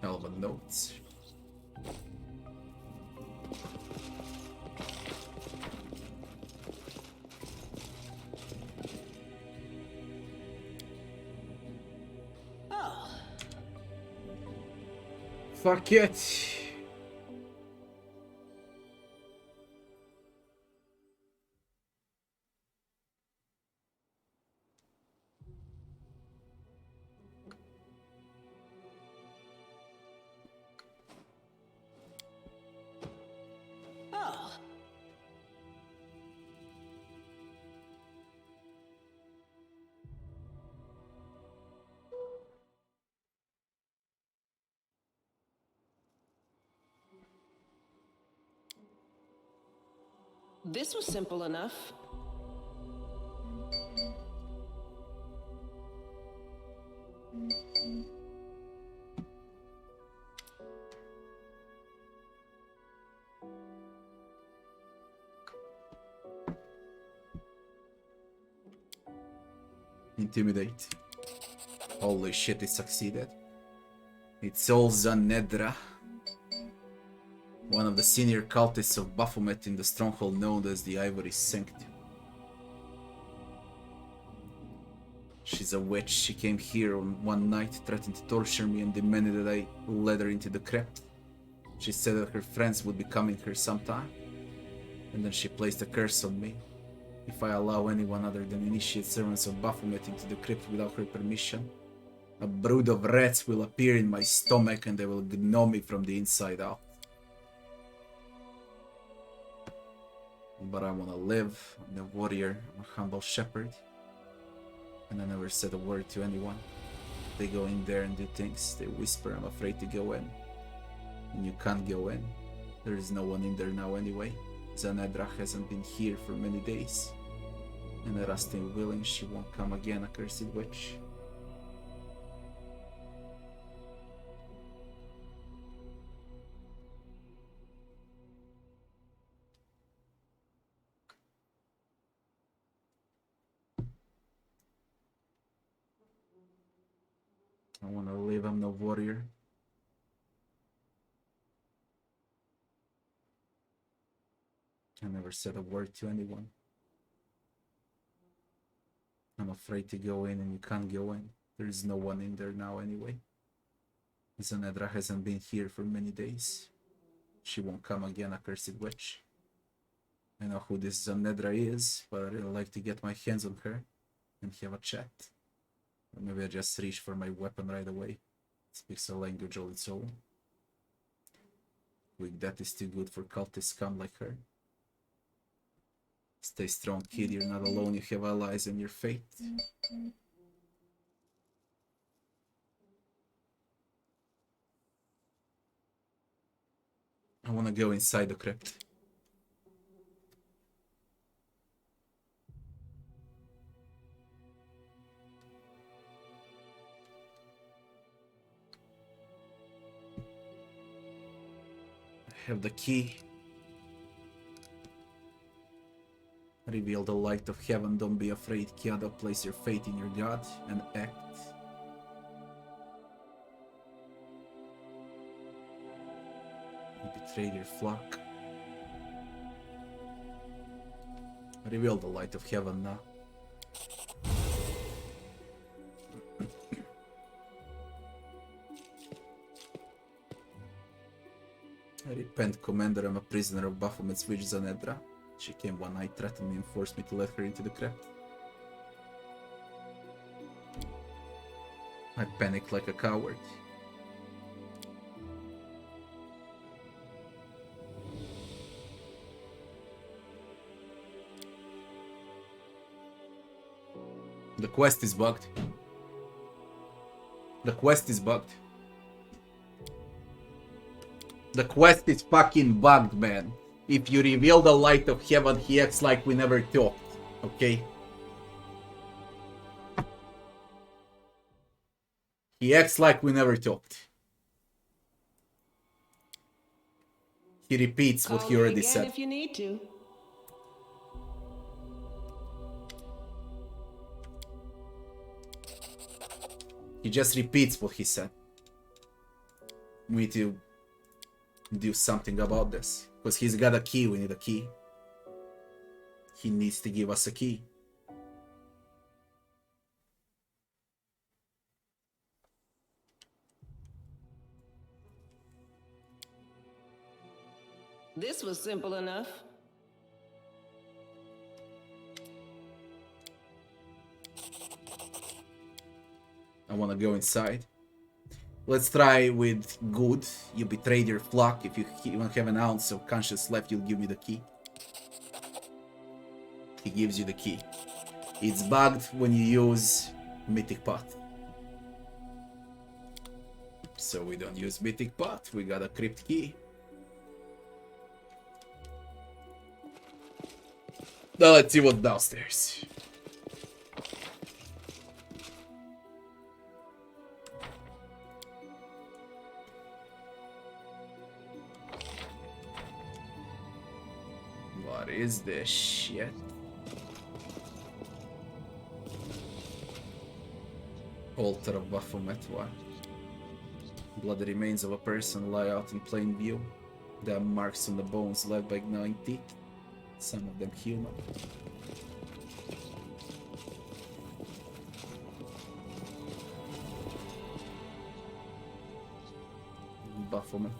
S5: Elven notes.
S3: Oh,
S5: Fuck it.
S3: oh. This was simple enough.
S5: Intimidate. Holy shit, it succeeded. It's all Zanedra, one of the senior cultists of Baphomet in the stronghold known as the Ivory Sanctum. She's a witch. She came here on one night, threatened to torture me and demanded that I led her into the crypt. She said that her friends would be coming here sometime, and then she placed a curse on me. If I allow anyone other than initiate servants of Baphomet into the crypt without her permission, a brood of rats will appear in my stomach and they will gnaw me from the inside out. But I wanna live. I'm a warrior. I'm a humble shepherd. And I never said a word to anyone. They go in there and do things. They whisper, I'm afraid to go in. And you can't go in. There is no one in there now anyway. Zanedra hasn't been here for many days. And Rastal willing, she won't come again, accursed witch. I wanna live, I'm no warrior. I never said a word to anyone. I'm afraid to go in and you can't go in. There is no one in there now anyway. Zanedra hasn't been here for many days. She won't come again, accursed witch. I know who this Zanedra is, but I'd really like to get my hands on her and have a chat. Or maybe I just reach for my weapon right away. It speaks a language all its own. Quick, that is too good for cultist scum like her. Stay strong, kid, you're not alone, you have allies in your fate. I wanna go inside the crypt. I have the key. Reveal the light of heaven, don't be afraid, Kiada, place your faith in your God and act. You betrayed your flock. Reveal the light of heaven now. I repent, Commander, I'm a prisoner of Baphomet's witch Zanedra. She came one night, threatened me and forced me to let her into the crypt. I panicked like a coward. The quest is bugged. The quest is bugged. The quest is fucking bugged, man. If you reveal the light of heaven, he acts like we never talked. Okay? He acts like we never talked. He repeats what he already said.
S3: If you need to.
S5: He just repeats what he said. We need to do something about this. Because he's got a key, we need a key. He needs to give us a key.
S3: This was simple enough.
S5: I wanna go inside. Let's try with good. You betrayed your flock. If you even have an ounce of conscience left, you'll give me the key. He gives you the key. It's bugged when you use Mythic Path. So we don't use Mythic Path. We got a Crypt Key. Now let's see what's downstairs. What is this shit? Altar of Baphomet. What? Bloody remains of a person lie out in plain view. There are marks on the bones left by gnawing teeth. Some of them human. Baphomet.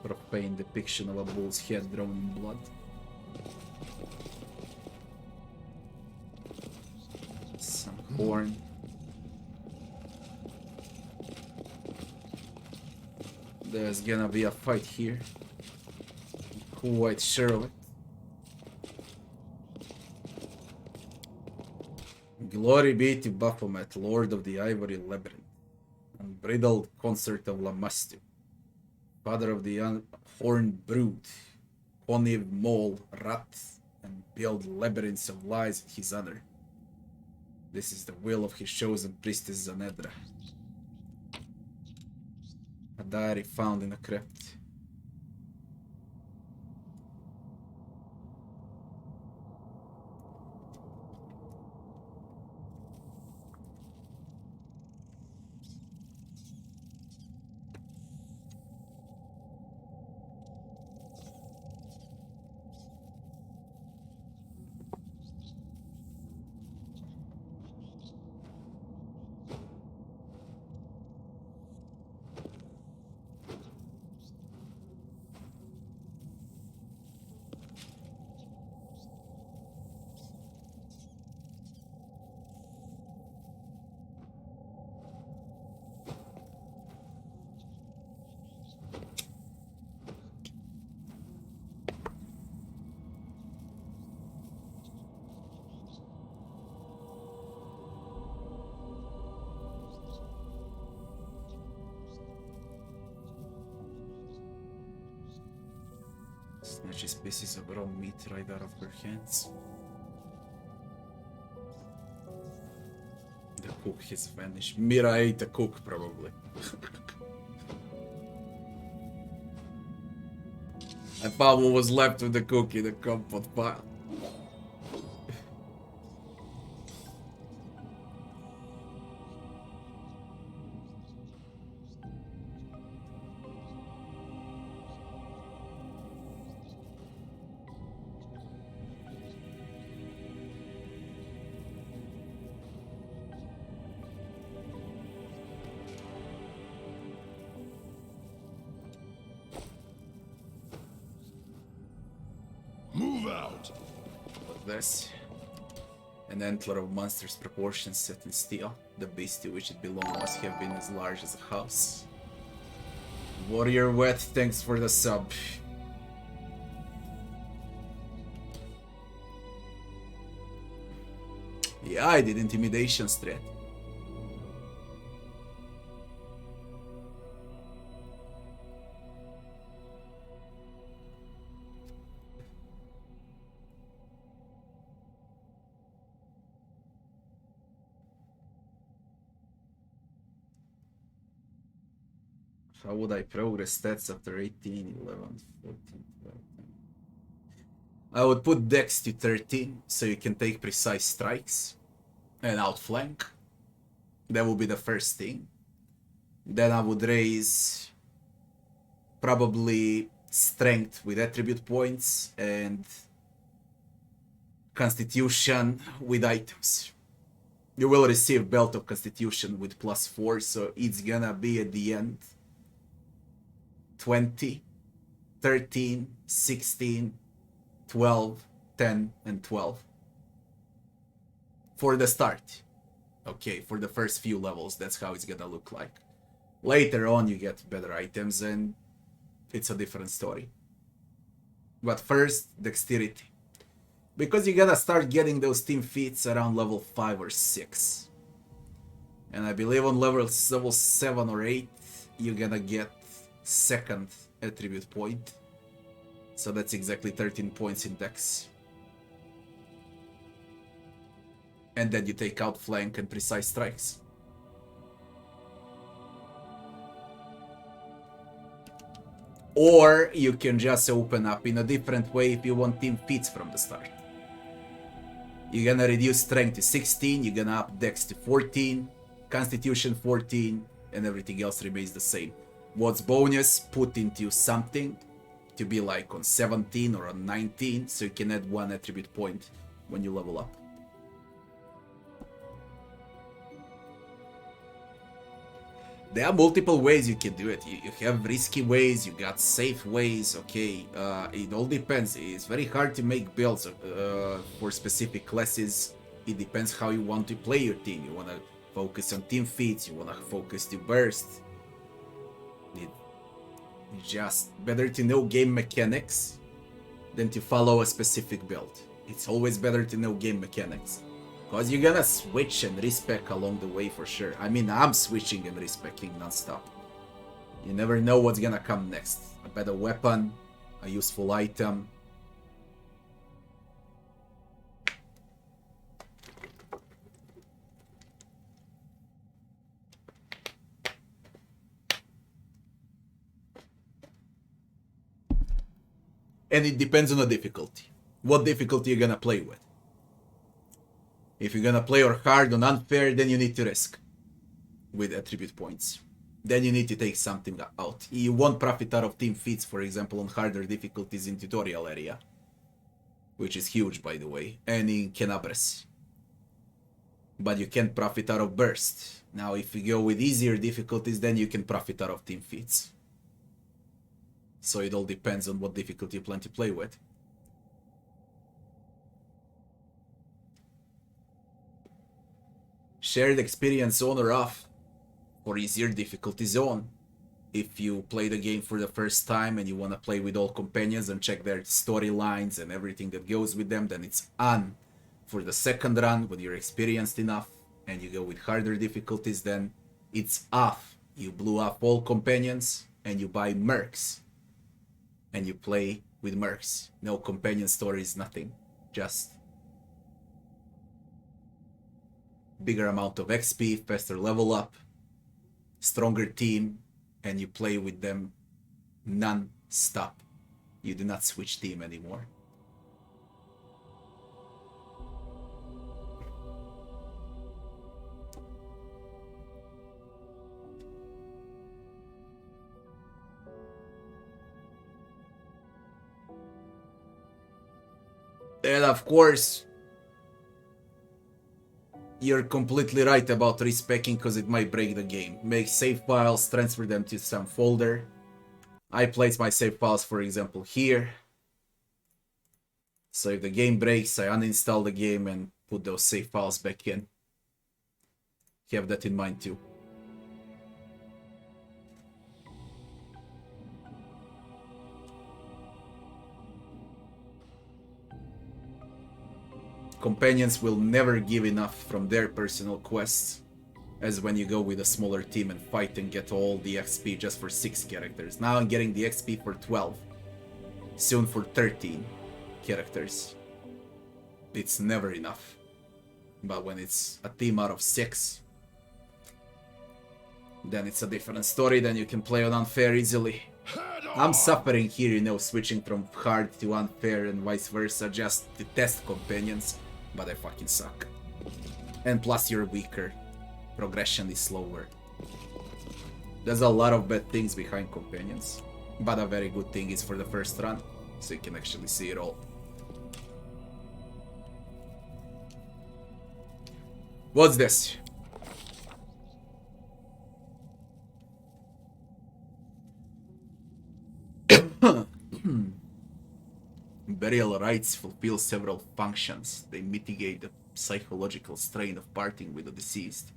S5: Profane depiction of a bull's head drawn in blood. Some horn. There's gonna be a fight here. Quite sure of it. Glory be to Baphomet, Lord of the Ivory Labyrinth, unbridled consort of Lamastu, father of the horned brood, conive mole, rat, and build labyrinths of lies in his honor. This is the will of his chosen priestess Zanedra. A diary found in a crypt. Snatches pieces of raw meat right out of her hands. The cook has vanished. Mira ate the cook, probably. I found what was left of the cook in the compost pile.
S7: Move out!
S5: This. An antler of monstrous proportions set in steel. The beast to which it belonged must have been as large as a house. Warrior Wet, thanks for the sub. Yeah, I did intimidation strat. How would I progress stats after 18, 11, 14, 12? I would put Dex to 13, so you can take precise strikes and outflank. That would be the first thing. Then I would raise probably strength with attribute points and constitution with items. You will receive Belt of Constitution with +4, so it's gonna be at the end 20, 13, 16, 12, 10, and 12. For the start. Okay, for the first few levels, that's how it's gonna look like. Later on, you get better items and it's a different story. But first, dexterity. Because you're gonna start getting those team feats around level 5 or 6. And I believe on level 7 or 8, you're gonna get second attribute point. So that's exactly 13 points in dex. And then you take outflank and precise strikes. Or you can just open up in a different way if you want team feats from the start. You're gonna reduce strength to 16, you're gonna up dex to 14, constitution 14, and everything else remains the same. What's bonus, put into something to be like on 17 or on 19, so you can add 1 attribute point when you level up. There are multiple ways you can do it. You have risky ways, you got safe ways, okay. It all depends. It's very hard to make builds for specific classes. It depends how you want to play your team. You want to focus on team feats, you want to focus to burst. It's just better to know game mechanics than to follow a specific build. It's always better to know game mechanics. Because you're gonna switch and respec along the way for sure. I mean, I'm switching and respecing non-stop. You never know what's gonna come next. A better weapon, a useful item. And it depends on the difficulty. What difficulty you're gonna play with. If you're gonna play or hard on unfair, then you need to risk with attribute points. Then you need to take something out. You won't profit out of team feats, for example, on harder difficulties in tutorial area. Which is huge, by the way, and in Kenabres. But you can't profit out of burst. Now, if you go with easier difficulties, then you can profit out of team feats. So it all depends on what difficulty you plan to play with. Shared experience on or off for easier difficulty zone. If you play the game for the first time and you want to play with all companions and check their storylines and everything that goes with them, then it's on. For the second run, when you're experienced enough and you go with harder difficulties, then it's off. You blew up all companions and you buy mercs. And you play with mercs. No companion stories, nothing. Just bigger amount of XP, faster level up, stronger team, and you play with them non-stop. You do not switch team anymore. And of course, you're completely right about respecking because it might break the game. Make save files, transfer them to some folder. I place my save files, for example, here. So if the game breaks, I uninstall the game and put those save files back in. Have that in mind too. companions will never give enough from their personal quests as when you go with a smaller team and fight and get all the XP just for 6 characters. Now I'm getting the XP for 12, soon for 13 characters. It's never enough. But when it's a team out of 6, then it's a different story, then you can play on unfair easily. I'm suffering here, you know, switching from hard to unfair and vice versa, just to test companions, but I fucking suck. And plus you're weaker. Progression is slower. There's a lot of bad things behind companions, but a very good thing is for the first run, so you can actually see it all. What's this? Burial rites fulfill several functions. They mitigate the psychological strain of parting with the deceased.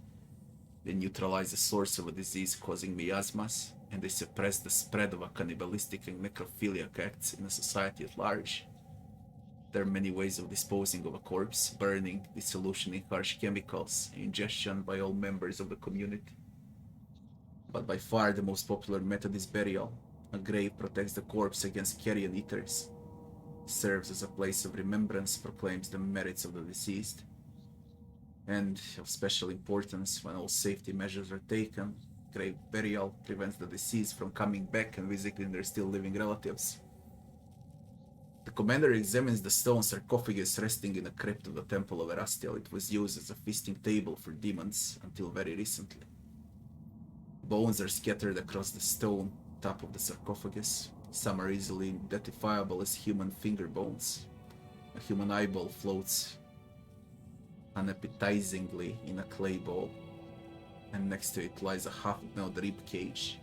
S5: They neutralize the source of a disease causing miasmas, and they suppress the spread of a cannibalistic and necrophiliac acts in a society at large. There are many ways of disposing of a corpse: burning, dissolution in harsh chemicals, ingestion by all members of the community. But by far the most popular method is burial. A grave protects the corpse against carrion eaters, serves as a place of remembrance, proclaims the merits of the deceased, and of special importance, when all safety measures are taken, grave burial prevents the deceased from coming back and visiting their still living relatives. The commander examines the stone sarcophagus resting in the crypt of the Temple of Rastal. It was used as a feasting table for demons until very recently. Bones are scattered across the stone top of the sarcophagus. Some are easily identifiable as human finger bones. A human eyeball floats unappetizingly in a clay bowl, and next to it lies a half-gnawed rib cage.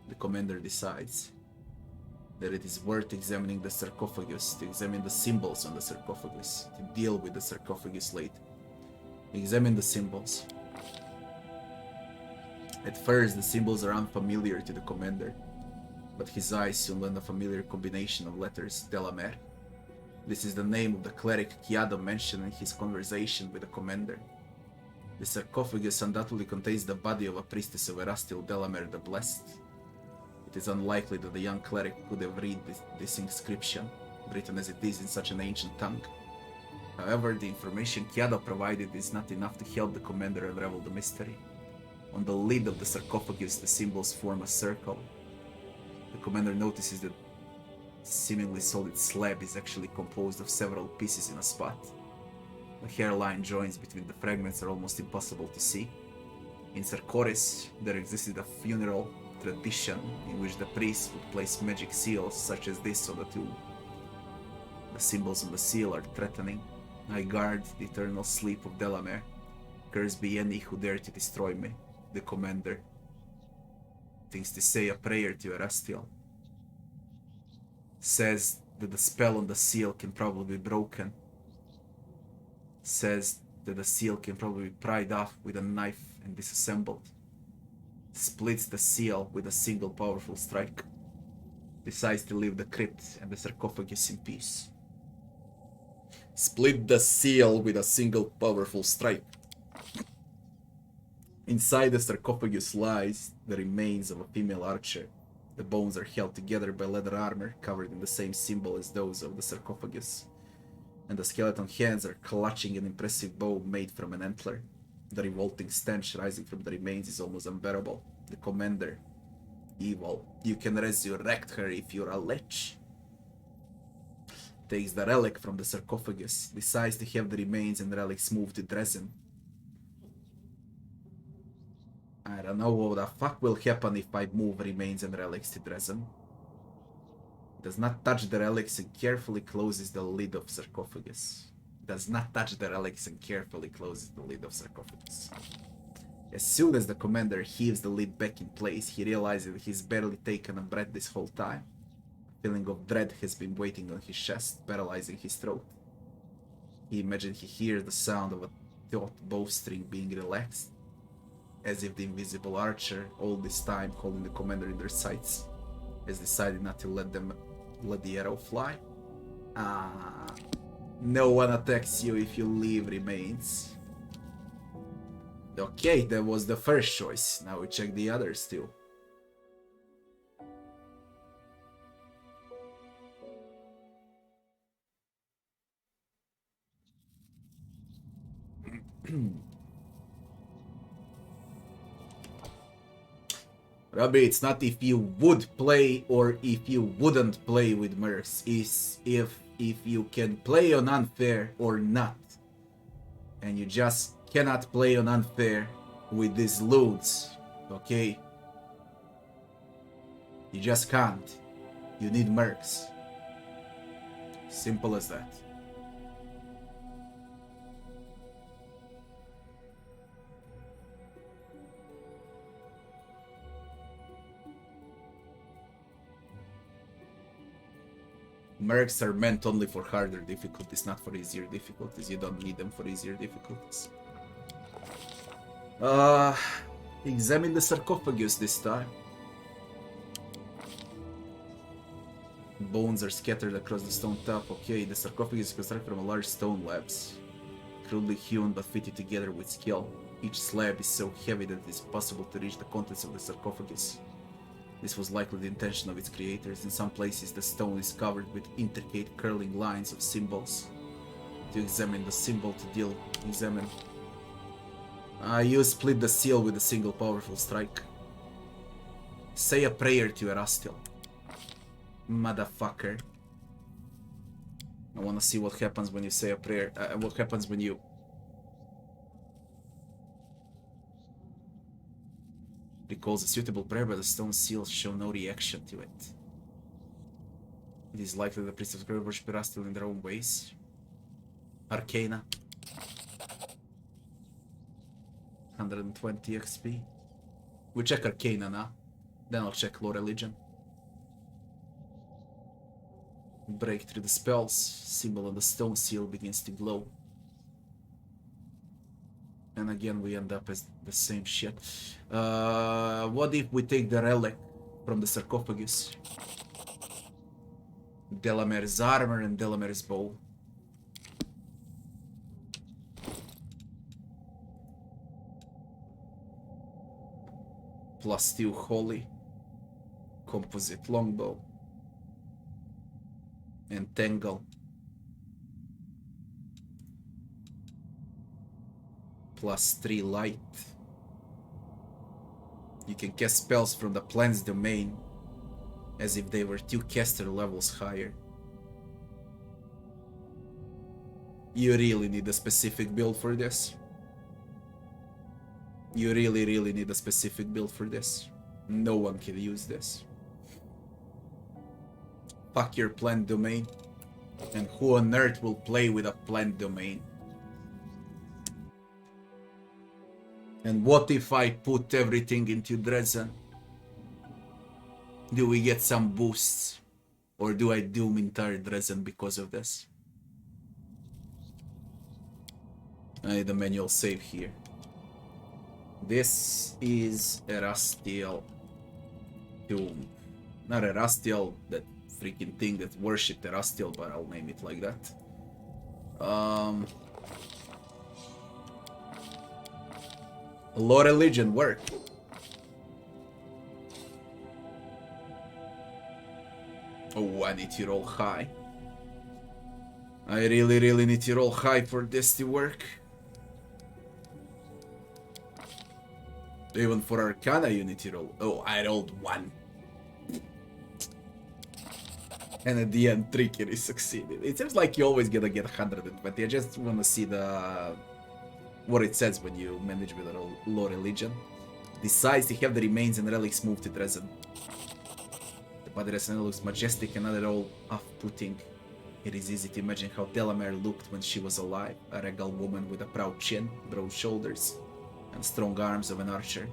S5: The commander decides that it is worth examining the sarcophagus, to examine the symbols on the sarcophagus, to deal with the sarcophagus later. Examine the symbols. At first, the symbols are unfamiliar to the commander, but his eyes soon learn a familiar combination of letters: Delamere. This is the name of the cleric Chiado mentioned in his conversation with the commander. The sarcophagus undoubtedly contains the body of a priestess of Rastal, Delamere the Blessed. It is unlikely that the young cleric could have read this inscription, written as it is in such an ancient tongue. However, the information Chiado provided is not enough to help the commander unravel the mystery. On the lid of the sarcophagus, the symbols form a circle. The commander notices that the seemingly solid slab is actually composed of several pieces in a spot. The hairline joins between the fragments are almost impossible to see. In Sarcoris, there existed a funeral tradition in which the priest would place magic seals such as this on the tomb. The symbols on the seal are threatening. I guard the eternal sleep of Delamere. Cursed be any who dare to destroy me. The commander thinks to say a prayer to Rastal. Says that the spell on the seal can probably be broken. Says that the seal can probably be pried off with a knife and disassembled. Splits the seal with a single powerful strike. Decides to leave the crypt and the sarcophagus in peace. Split the seal with a single powerful strike. Inside the sarcophagus lies the remains of a female archer. The bones are held together by leather armor covered in the same symbol as those of the sarcophagus, and the skeleton hands are clutching an impressive bow made from an antler. The revolting stench rising from the remains is almost unbearable. The commander, evil, you can resurrect her if you're a lich, takes the relic from the sarcophagus, decides to have the remains and relics moved to Dresden. I don't know what the fuck will happen if I move remains and relics to Dresden. Does not touch the relics and carefully closes the lid of sarcophagus. Does not touch the relics and carefully closes the lid of sarcophagus. As soon as the commander heaves the lid back in place, he realizes that he's barely taken a breath this whole time. A feeling of dread has been waiting on his chest, paralyzing his throat. He imagines he hears the sound of a taut bowstring being relaxed, as if the invisible archer, all this time holding the commander in their sights, has decided not to let the arrow fly. No one attacks you if you leave remains. Okay, that was the first choice. Now we check the others too. Robbie, it's not if you would play or if you wouldn't play with mercs. It's if you can play on unfair or not. And you just cannot play on unfair with these loot. Okay? You just can't. You need mercs. Simple as that. Mercs are meant only for harder difficulties, not for easier difficulties. You don't need them for easier difficulties. Examine the sarcophagus this time. Bones are scattered across the stone top. Okay, the sarcophagus is constructed from a large stone slabs. Crudely hewn but fitted together with skill. Each slab is so heavy that it is possible to reach the contents of the sarcophagus. This was likely the intention of its creators. In some places, the stone is covered with intricate curling lines of symbols. To examine the symbol examine. You split the seal with a single powerful strike. Say a prayer to Rastal. Motherfucker. I wanna see what happens when you say a prayer. What happens when you... Recalls a suitable prayer, but the stone seals show no reaction to it. It is likely the priests of Grove worship Rastal in their own ways. Arcana. 120 XP. We check Arcana now. Then I'll check Lore Religion. Break through the spells. Symbol on the stone seal begins to glow. And again we end up as the same shit. What if we take the relic from the sarcophagus? Delamere's armor and Delamere's bow. Plus 2 holy. Composite longbow. Entangle. Plus 3 light. You can cast spells from the plant's domain as if they were 2 caster levels higher. You really need a specific build for this. You really need a specific build for this. No one can use this. Fuck your plant domain. And who on earth will play with a plant domain? And what if I put everything into Dresden? Do we get some boosts? Or do I doom entire Dresden because of this? I need a manual save here. This is a Rastal tomb. Not a Rastal, that freaking thing that worshipped a Rastal, but I'll name it like that. Lore Religion work. Oh, I need to roll high. I really need to roll high for this to work. Even for Arcana you need to roll. Oh, I rolled 1. And at the end, trickery succeeded. It seems like you always gonna get 120. I just wanna see what it says when you manage with a Lore Religion. Decides to have the remains and relics moved to Dresden. The body Dresden looks majestic and not at all off-putting. It is easy to imagine how Delamere looked when she was alive, a regal woman with a proud chin, broad shoulders, and strong arms of an archer.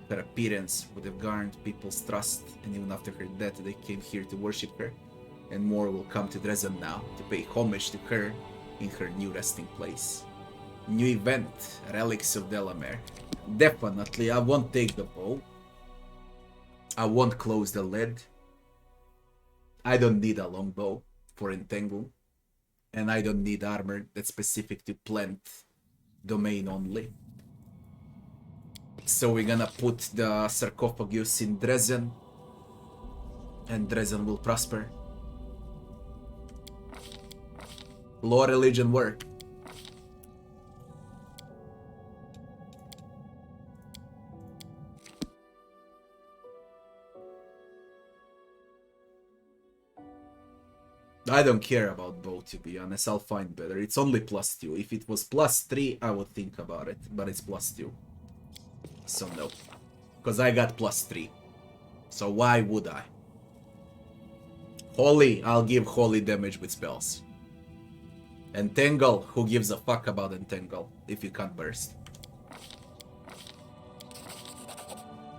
S5: Her appearance would have garnered people's trust, and even after her death they came here to worship her, and more will come to Dresden now to pay homage to her in her new resting place. New event, Relics of Delamere. Definitely, I won't take the bow. I won't close the lid. I don't need a longbow for entangle. And I don't need armor that's specific to plant domain only. So we're gonna put the sarcophagus in Dresden. And Dresden will prosper. Law, religion, work. I don't care about both, to be honest. I'll find better. It's only +2. If it was +3, I would think about it. But it's +2. So no. Because I got +3. So why would I? Holy, I'll give holy damage with spells. Entangle, who gives a fuck about Entangle if you can't burst?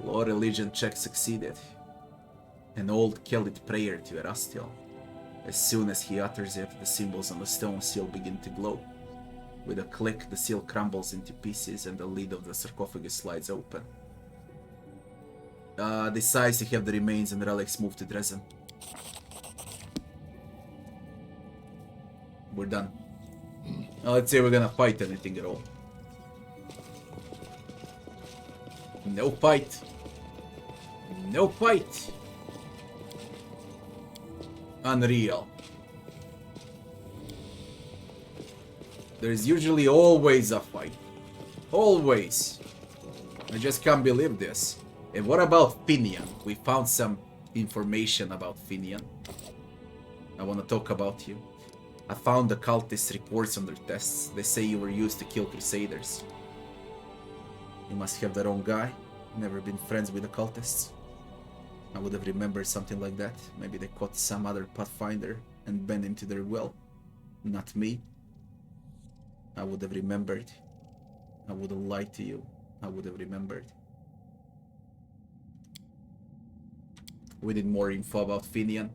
S5: Law, religion check succeeded. An old Celtic prayer to Rastal. As soon as he utters it, the symbols on the stone seal begin to glow. With a click, the seal crumbles into pieces and the lid of the sarcophagus slides open. Decides to have the remains and relics moved to Dresden. We're done. Let's say we're gonna fight anything at all. No fight. No fight. Unreal. There's usually always a fight. Always. I just can't believe this. And what about Finian? We found some information about Finian. I want to talk about you. I found the cultist reports on their tests. They say you were used to kill crusaders. You must have the wrong guy. Never been friends with the cultists. I would have remembered something like that. Maybe they caught some other Pathfinder and bent him to their will. Not me. I would have remembered. I would have lied to you. I would have remembered. We need more info about Finian.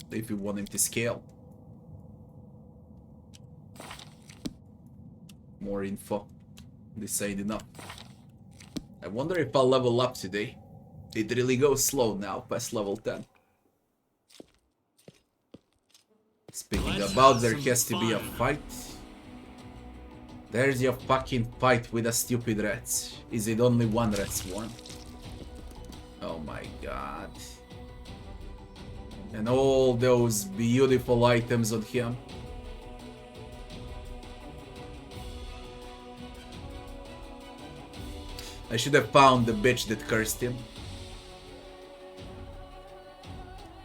S5: If you want him to scale. More info. This ain't enough. I wonder if I'll level up today. It really goes slow now, past level 10. Speaking about, there has to be a fight. There's your fucking fight with the stupid rats. Is it only one rat swarm? Oh my god. And all those beautiful items on him. I should have found the bitch that cursed him.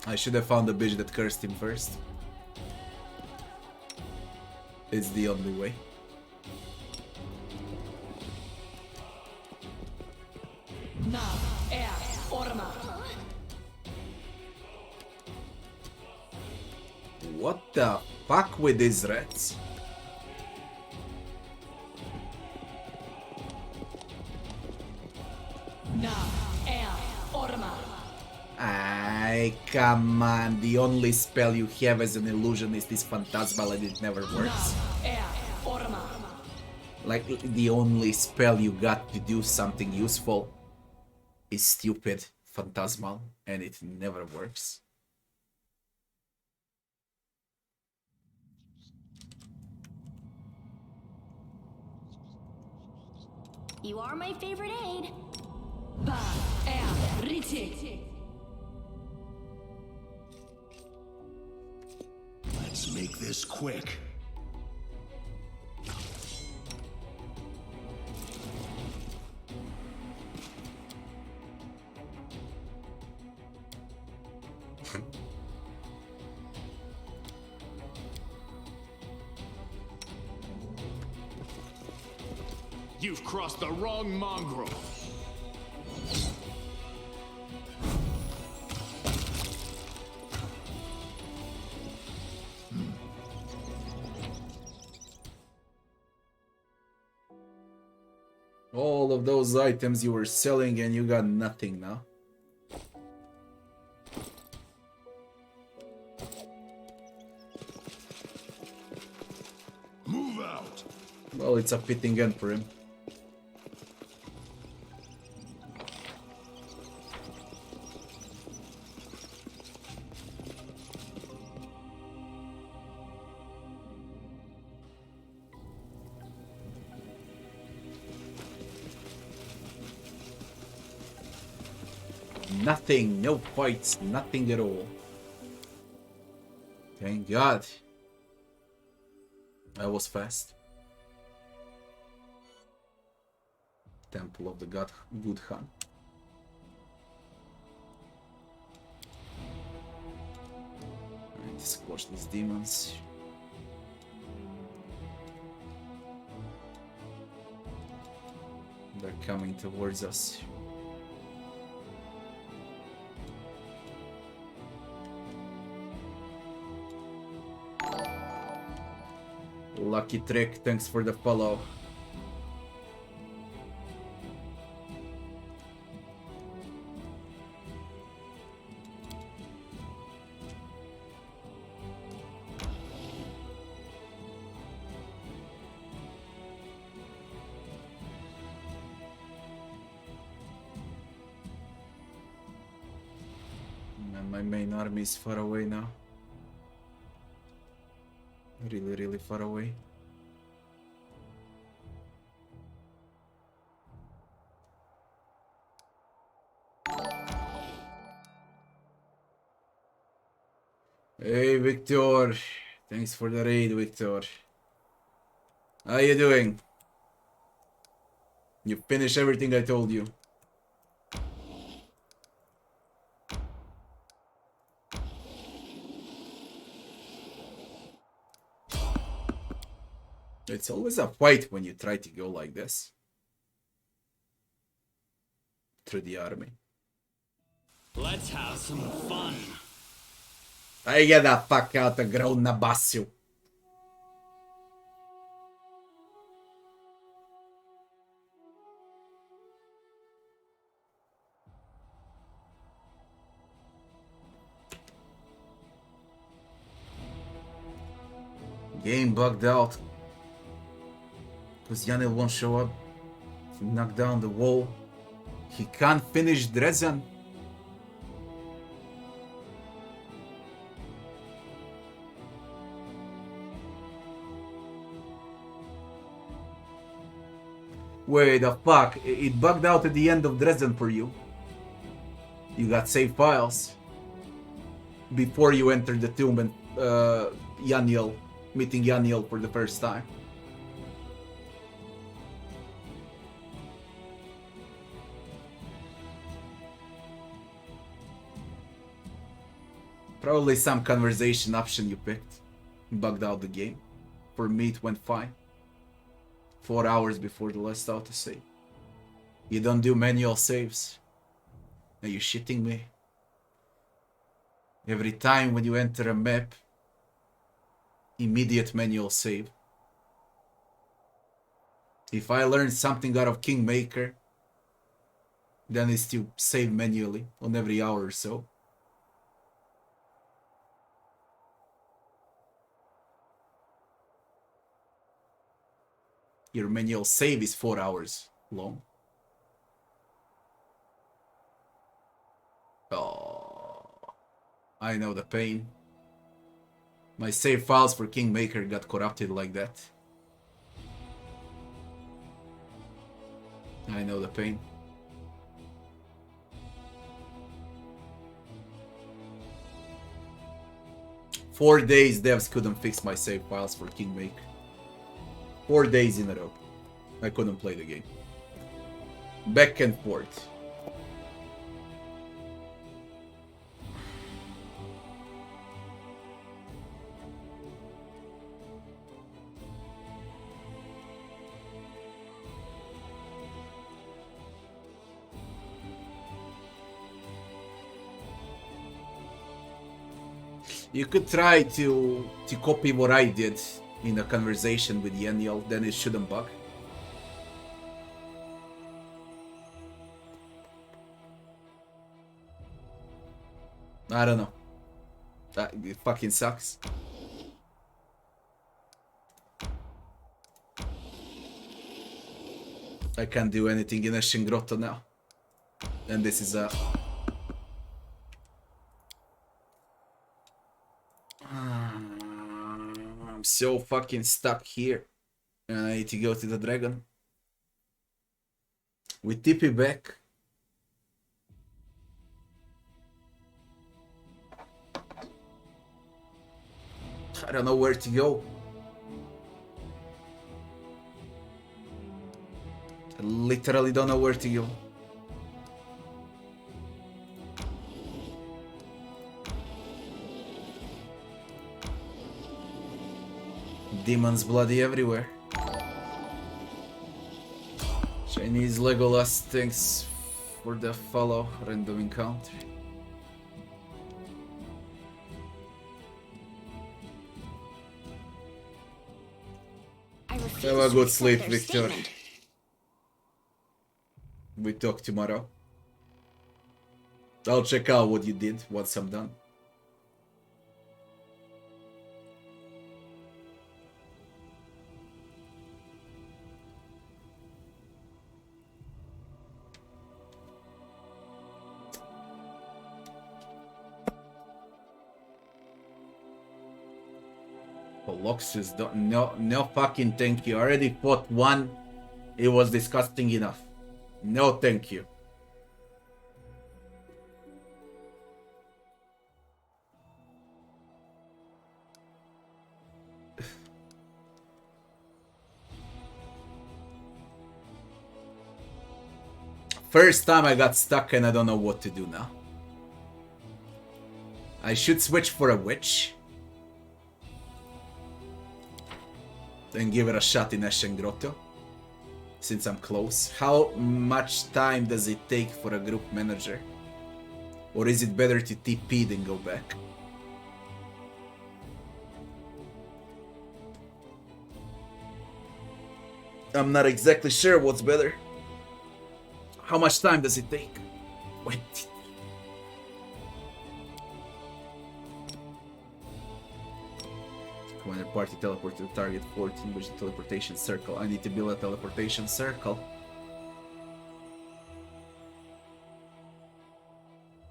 S5: I should have found the bitch that cursed him first. It's the only way. What the fuck with these rats? Come on, the only spell you have as an illusionist is Phantasmal and it never works. Like, the only spell you got to do something useful is stupid Phantasmal and it never works.
S6: You are my favorite aide.
S2: Let's make this quick.
S1: You've crossed the wrong mongrel.
S5: All of those items you were selling and you got nothing now.
S7: Move out.
S5: Well, it's a fitting end for him. Nothing, no fights, nothing at all. Thank God. That was fast. Temple of the Guthrum. And squash these demons. They're coming towards us. Lucky trick, thanks for the follow. And my main army is far away now. Really far away. Hey Victor, thanks for the raid, Victor. How you doing? You finished everything I told you. It's always a fight when you try to go like this. Through the army.
S1: Let's have some fun.
S5: I get the fuck out of ground na basio. Game bugged out. Because Yanil won't show up. He knocked down the wall. He can't finish Dresden. Wait the fuck, it bugged out at the end of Dresden for you. You got save files. Before you entered the tomb and Yaniel, meeting Yaniel for the first time. Probably some conversation option you picked. Bugged out the game. For me it went fine. 4 hours before the last autosave. You don't do manual saves. Are you shitting me? Every time when you enter a map, immediate manual save. If I learned something out of Kingmaker, then it's to save manually on every hour or so. Your manual save is 4 hours long. Oh, I know the pain. My save files for Kingmaker got corrupted like that. I know the pain. For 4 days devs couldn't fix my save files for Kingmaker. 4 days in a row. I couldn't play the game. Back and forth. You could try to copy what I did in a conversation with Yeniel, then it shouldn't bug. I don't know. It fucking sucks. I can't do anything in a Shingrotto now. And this is a... I'm so fucking stuck here. And I need to go to the dragon. We tip it back. I don't know where to go. I literally don't know where to go. Demons bloody everywhere. Chinese Legolas, thanks for the follow. Random encounter. Have a good sleep, Victor. We talk tomorrow. I'll check out what you did once I'm done. Loxus, no fucking thank you. I already fought one. It was disgusting enough. No thank you. First time I got stuck and I don't know what to do now. I should switch for a witch. Then give it a shot in Eshen Grotto. Since I'm close. How much time does it take for a group manager? Or is it better to TP than go back? I'm not exactly sure what's better. How much time does it take? Wait. When a party teleport to the target 14 with the teleportation circle. I need to build a teleportation circle.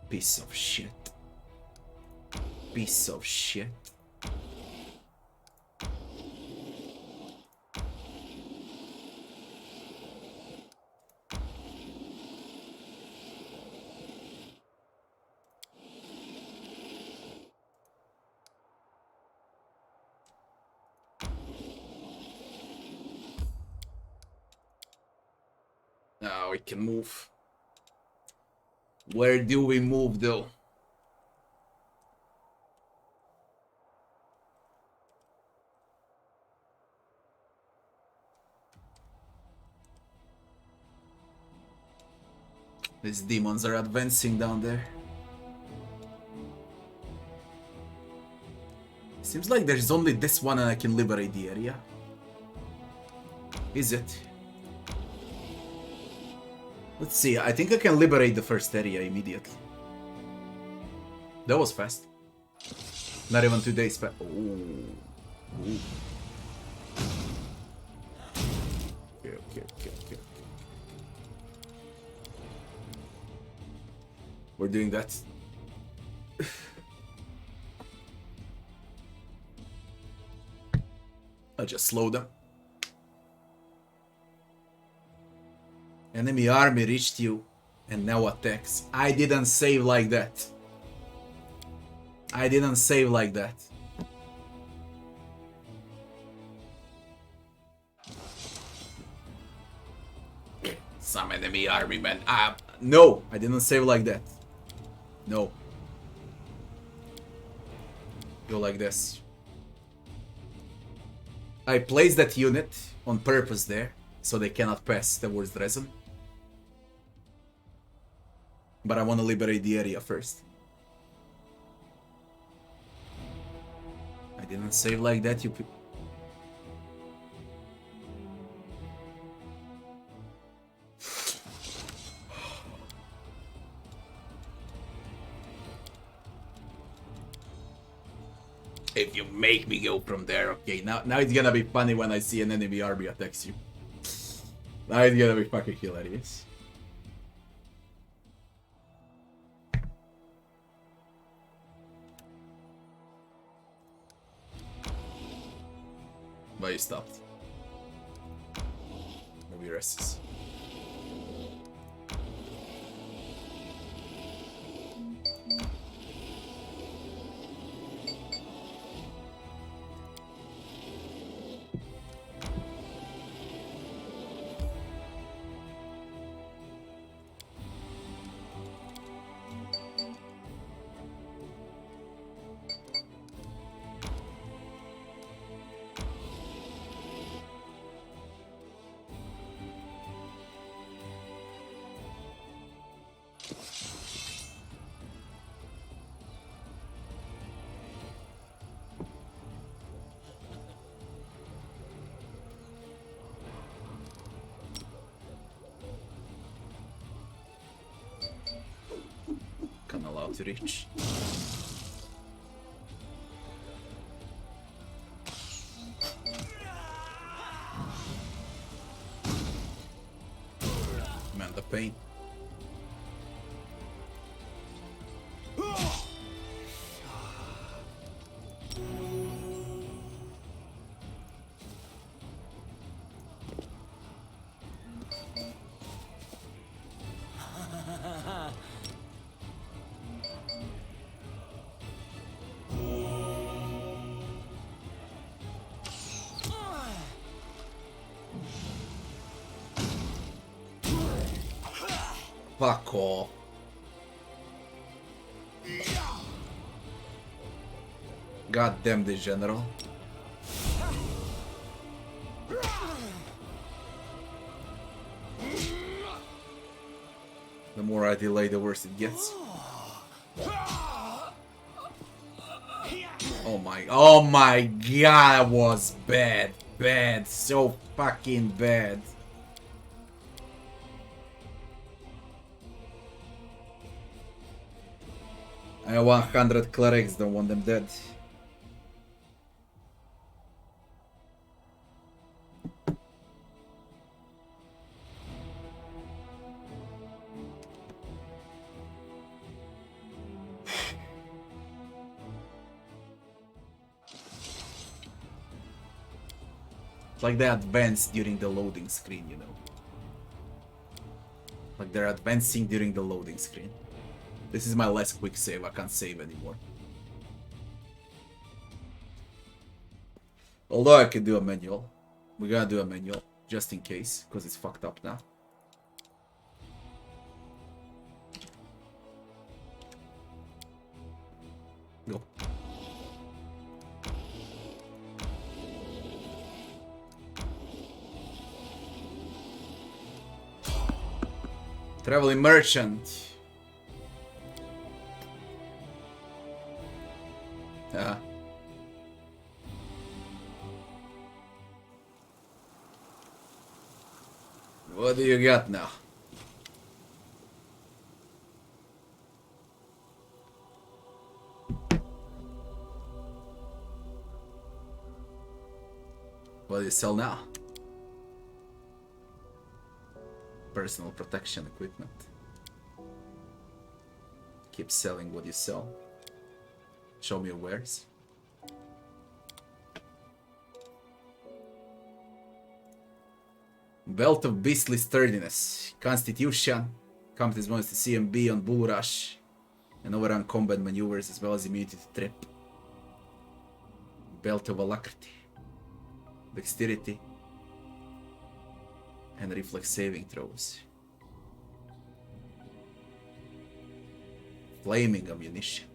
S5: Piece of shit. Piece of shit. Now we can move. Where do we move though? These demons are advancing down there. Seems like there's only this one and I can liberate the area. Is it? Let's see, I think I can liberate the first area immediately. That was fast. Not even 2 days fast. Ooh. Okay. We're doing that. I'll just slow them. Enemy army reached you and now attacks. I didn't save like that. I didn't save like that. Some enemy army, man. No, I didn't save like that. No. Go like this. I placed that unit on purpose there, so they cannot pass towards the resin. But I want to liberate the area first. I didn't save like that, you people. If you make me go from there, okay. Now it's gonna be funny when I see an enemy army attacks you. Now it's gonna be fucking hilarious. But you stopped. Maybe rests. about to reach. Man, the pain. Fuck off. God damn this general. The more I delay, the worse it gets. Oh my god, that was bad. Bad. So fucking bad. I have 100 clerics, don't want them dead. It's like they advance during the loading screen, you know. Like they're advancing during the loading screen. This is my last quick save, I can't save anymore. Although I can do a manual. We're gonna do a manual, just in case, because it's fucked up now. Go. Traveling merchant. What do you got now? What do you sell now? Personal protection equipment. Keep selling what you sell. Show me your wares. Belt of Beastly Sturdiness. Constitution. Competence bonus to CMB on Bull Rush. And overrun combat maneuvers as well as immunity to trip. Belt of Alacrity. Dexterity. And reflex saving throws. Flaming ammunition.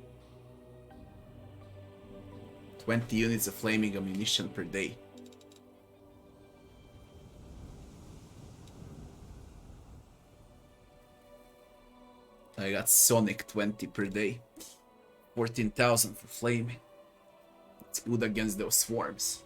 S5: 20 units of flaming ammunition per day. I got Sonic 20 per day. 14,000 for flaming. It's good against those swarms.